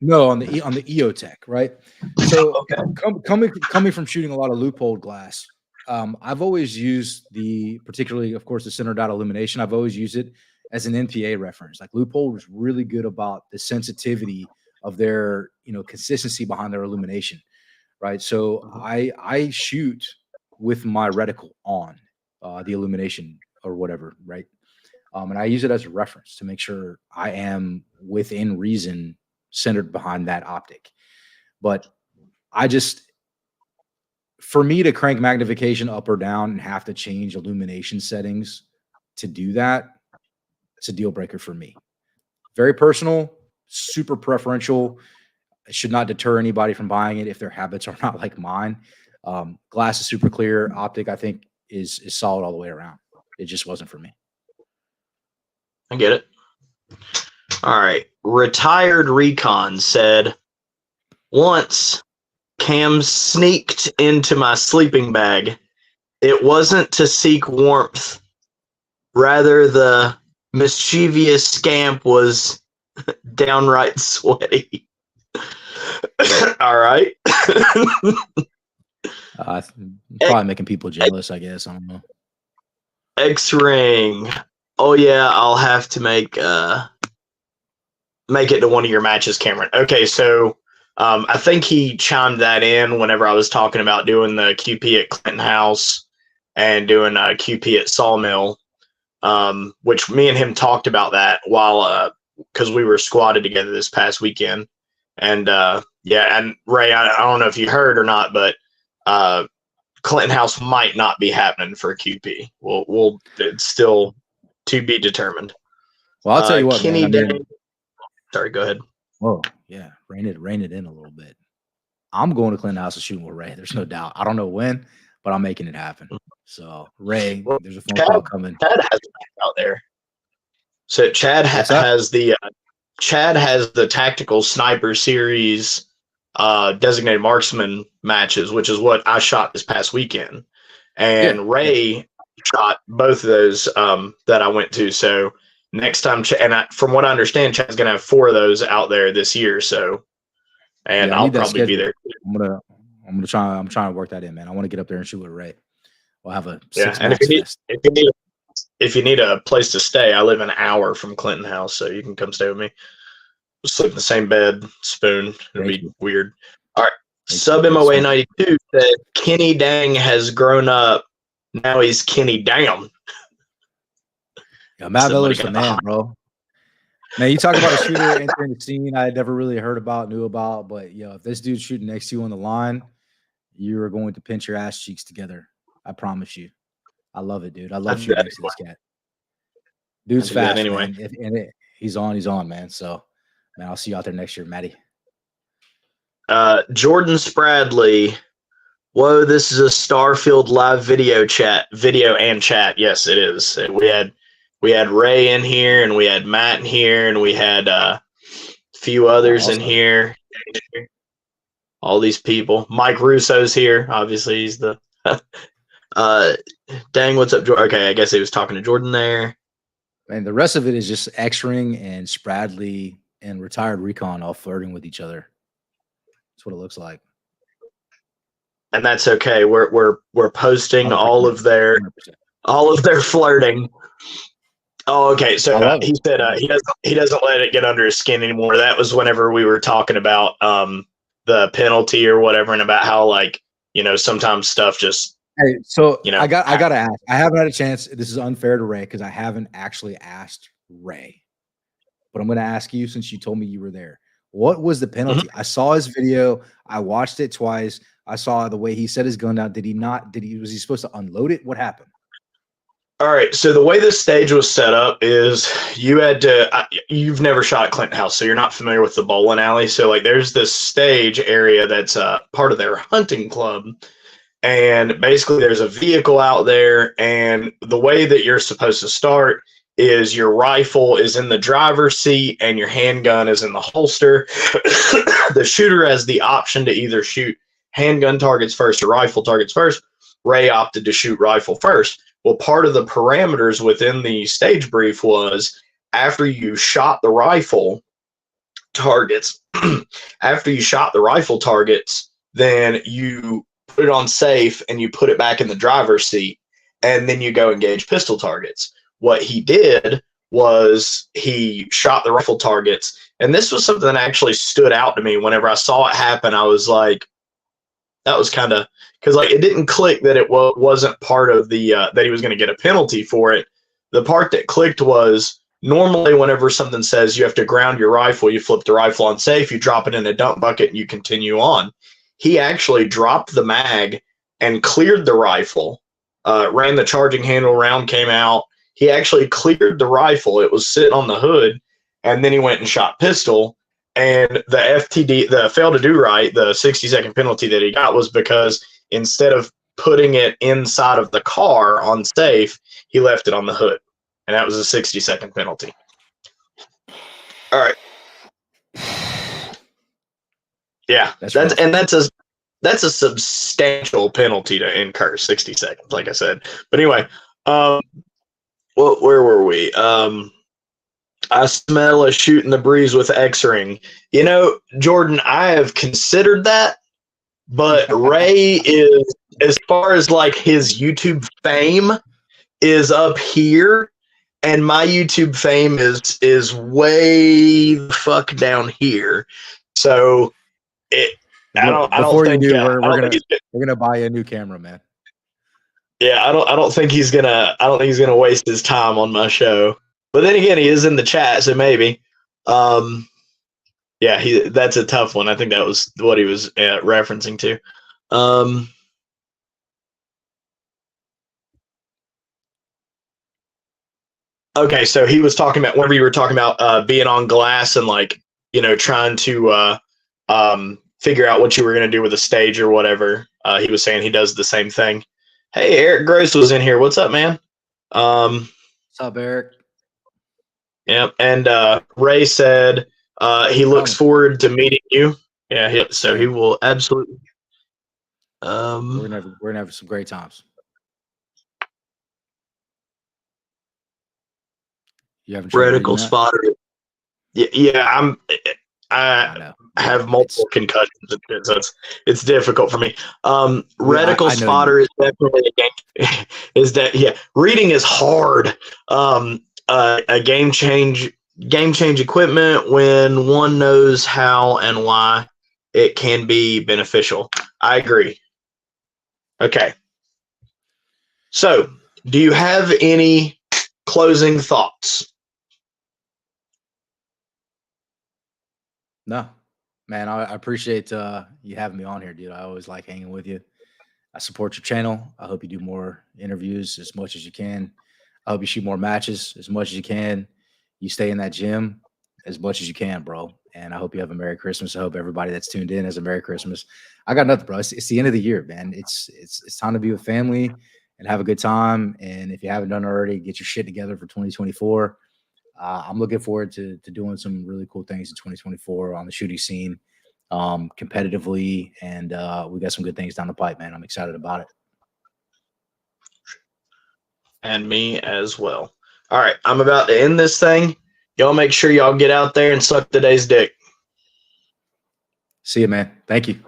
No, on the EOTech, right? So Okay. coming from shooting a lot of loophole glass, I've always used particularly, of course, the center dot illumination. I've always used it as an NPA reference. Like loophole was really good about the sensitivity of their, consistency behind their illumination, right? So I shoot with my reticle on the illumination or whatever, right? And I use it as a reference to make sure I am within reason centered behind that optic. But for me to crank magnification up or down and have to change illumination settings to do that, it's a deal breaker for me. Very personal, super preferential. It should not deter anybody from buying it if their habits are not like mine. Glass is super clear. Optic, I think, is solid all the way around. It just wasn't for me. I get it. All right. Retired Recon said, once Cam sneaked into my sleeping bag. It wasn't to seek warmth. Rather, the mischievous scamp was downright sweaty. All right. Probably making people jealous, I guess. I don't know. X-Ring. Oh yeah, I'll have to make it to one of your matches, Cameron. Okay, so I think he chimed that in whenever I was talking about doing the QP at Clinton House and doing QP at Sawmill, which me and him talked about that while because we were squatted together this past weekend. And yeah, and Ray, I don't know if you heard or not, but Clinton House might not be happening for QP. It's still to be determined. Well, I'll tell you what, Kenny man. Sorry, go ahead. Whoa, yeah, rein it in a little bit. I'm going to Clinton House and shooting with Ray. There's no doubt. I don't know when, but I'm making it happen. So Ray, there's a phone call coming. Chad has it out there. So Chad has the Tactical Sniper Series designated marksman matches, which is what I shot this past weekend. And Ray shot both of those that I went to. So next time, from what I understand, Chad's going to have 4 of those out there this year. So, and I'll probably be there. I'm trying to work that in, man. I want to get up there and shoot with Ray. We'll have a and if you need a place to stay, I live an hour from Clinton House, so you can come stay with me. We'll sleep in the same bed, spoon. It'll be weird. All right. Sub MOA 92 said Kenny Dang has grown up. Now he's Kenny Down. Yeah, Matt Miller's the man, bro. Man, you talk about a shooter entering the scene I had never really heard about, knew about, but if this dude's shooting next to you on the line, you are going to pinch your ass cheeks together. I promise you. I love it, dude. I love shooting next to this cat. Dude's fast, anyway. Man. He's on, man. So, man, I'll see you out there next year, Matty. Jordan Spradley. Whoa, this is a Starfield live video and chat. Yes, it is. We had Ray in here, and we had Matt in here, and we had a few others in here. All these people. Mike Russo's here. Obviously, he's the dang, what's up, Jordan? Okay, I guess he was talking to Jordan there. And the rest of it is just X-Ring and Spradley and Retired Recon all flirting with each other. That's what it looks like. And that's okay. We're posting 100%. all of their flirting. Oh, okay. So he said he doesn't let it get under his skin anymore. That was whenever we were talking about the penalty or whatever, and about how sometimes stuff just. Hey, so I gotta ask. I haven't had a chance. This is unfair to Ray because I haven't actually asked Ray, but I'm going to ask you since you told me you were there. What was the penalty? Mm-hmm. I saw his video. I watched it twice. I saw the way he set his gun down. Was he supposed to unload it? What happened? All right. So the way this stage was set up is you had to. You've never shot at Clinton House, so you're not familiar with the bowling alley. So there's this stage area that's part of their hunting club. And basically there's a vehicle out there, and the way that you're supposed to start is your rifle is in the driver's seat and your handgun is in the holster. The shooter has the option to either shoot handgun targets first or rifle targets first. Ray opted to shoot rifle first. Well, part of the parameters within the stage brief was after you shot the rifle, targets. After you shot the rifle targets, then you put it on safe and you put it back in the driver's seat, and then you go engage pistol targets. What he did was he shot the rifle targets, and this was something that actually stood out to me whenever I saw it happen. I was like, that was kind of, because like it didn't click that it wasn't part of the that he was going to get a penalty for it. The part that clicked was, normally whenever something says you have to ground your rifle, you flip the rifle on safe, you drop it in a dump bucket, and you continue on. He actually dropped the mag and cleared the rifle, ran the charging handle, round came out. He actually cleared the rifle. It was sitting on the hood, and then he went and shot pistol. And the FTD, the fail to do right, the 60-second penalty that he got was because instead of putting it inside of the car on safe, he left it on the hood. And that was a 60-second penalty. All right. Yeah, that's a substantial penalty to incur, 60 seconds, like I said. But anyway, where were we? I smell a shooting the breeze with X-ring. You know, Jordan, I have considered that, but Ray is, as far as like his YouTube fame, is up here, and my YouTube fame is way the fuck down here. So I don't think we're gonna buy you a new camera, man. Yeah, I don't think he's gonna waste his time on my show. But then again, he is in the chat, so maybe. Yeah, that's a tough one. I think that was what he was referencing to. Okay, so he was talking about, whenever you were talking about being on glass and like, you know, trying to figure out what you were going to do with a stage or whatever. He was saying he does the same thing. Hey, Eric Gross was in here. What's up, man? What's up, Eric? Yep. And Ray said he looks forward to meeting you. Yeah, he will absolutely. We're gonna have some great times. You haven't reticle spotter. Yeah, I have multiple concussions, so it's difficult for me. Reticle spotter is definitely a game. Reading is hard. A game change equipment when one knows how and why it can be beneficial. I agree. Okay. So, do you have any closing thoughts? No, man, I appreciate you having me on here, dude. I always like hanging with you. I support your channel. I hope you do more interviews as much as you can. I hope you shoot more matches as much as you can. You stay in that gym as much as you can, bro. And I hope you have a Merry Christmas. I hope everybody that's tuned in has a Merry Christmas. I got nothing, bro. It's the end of the year, man. It's time to be with family and have a good time. And if you haven't done already, get your shit together for 2024. I'm looking forward to doing some really cool things in 2024 on the shooting scene, competitively, and we got some good things down the pipe, man. I'm excited about it. And me as well. All right, I'm about to end this thing. Y'all make sure y'all get out there and suck today's dick. See you, man. Thank you.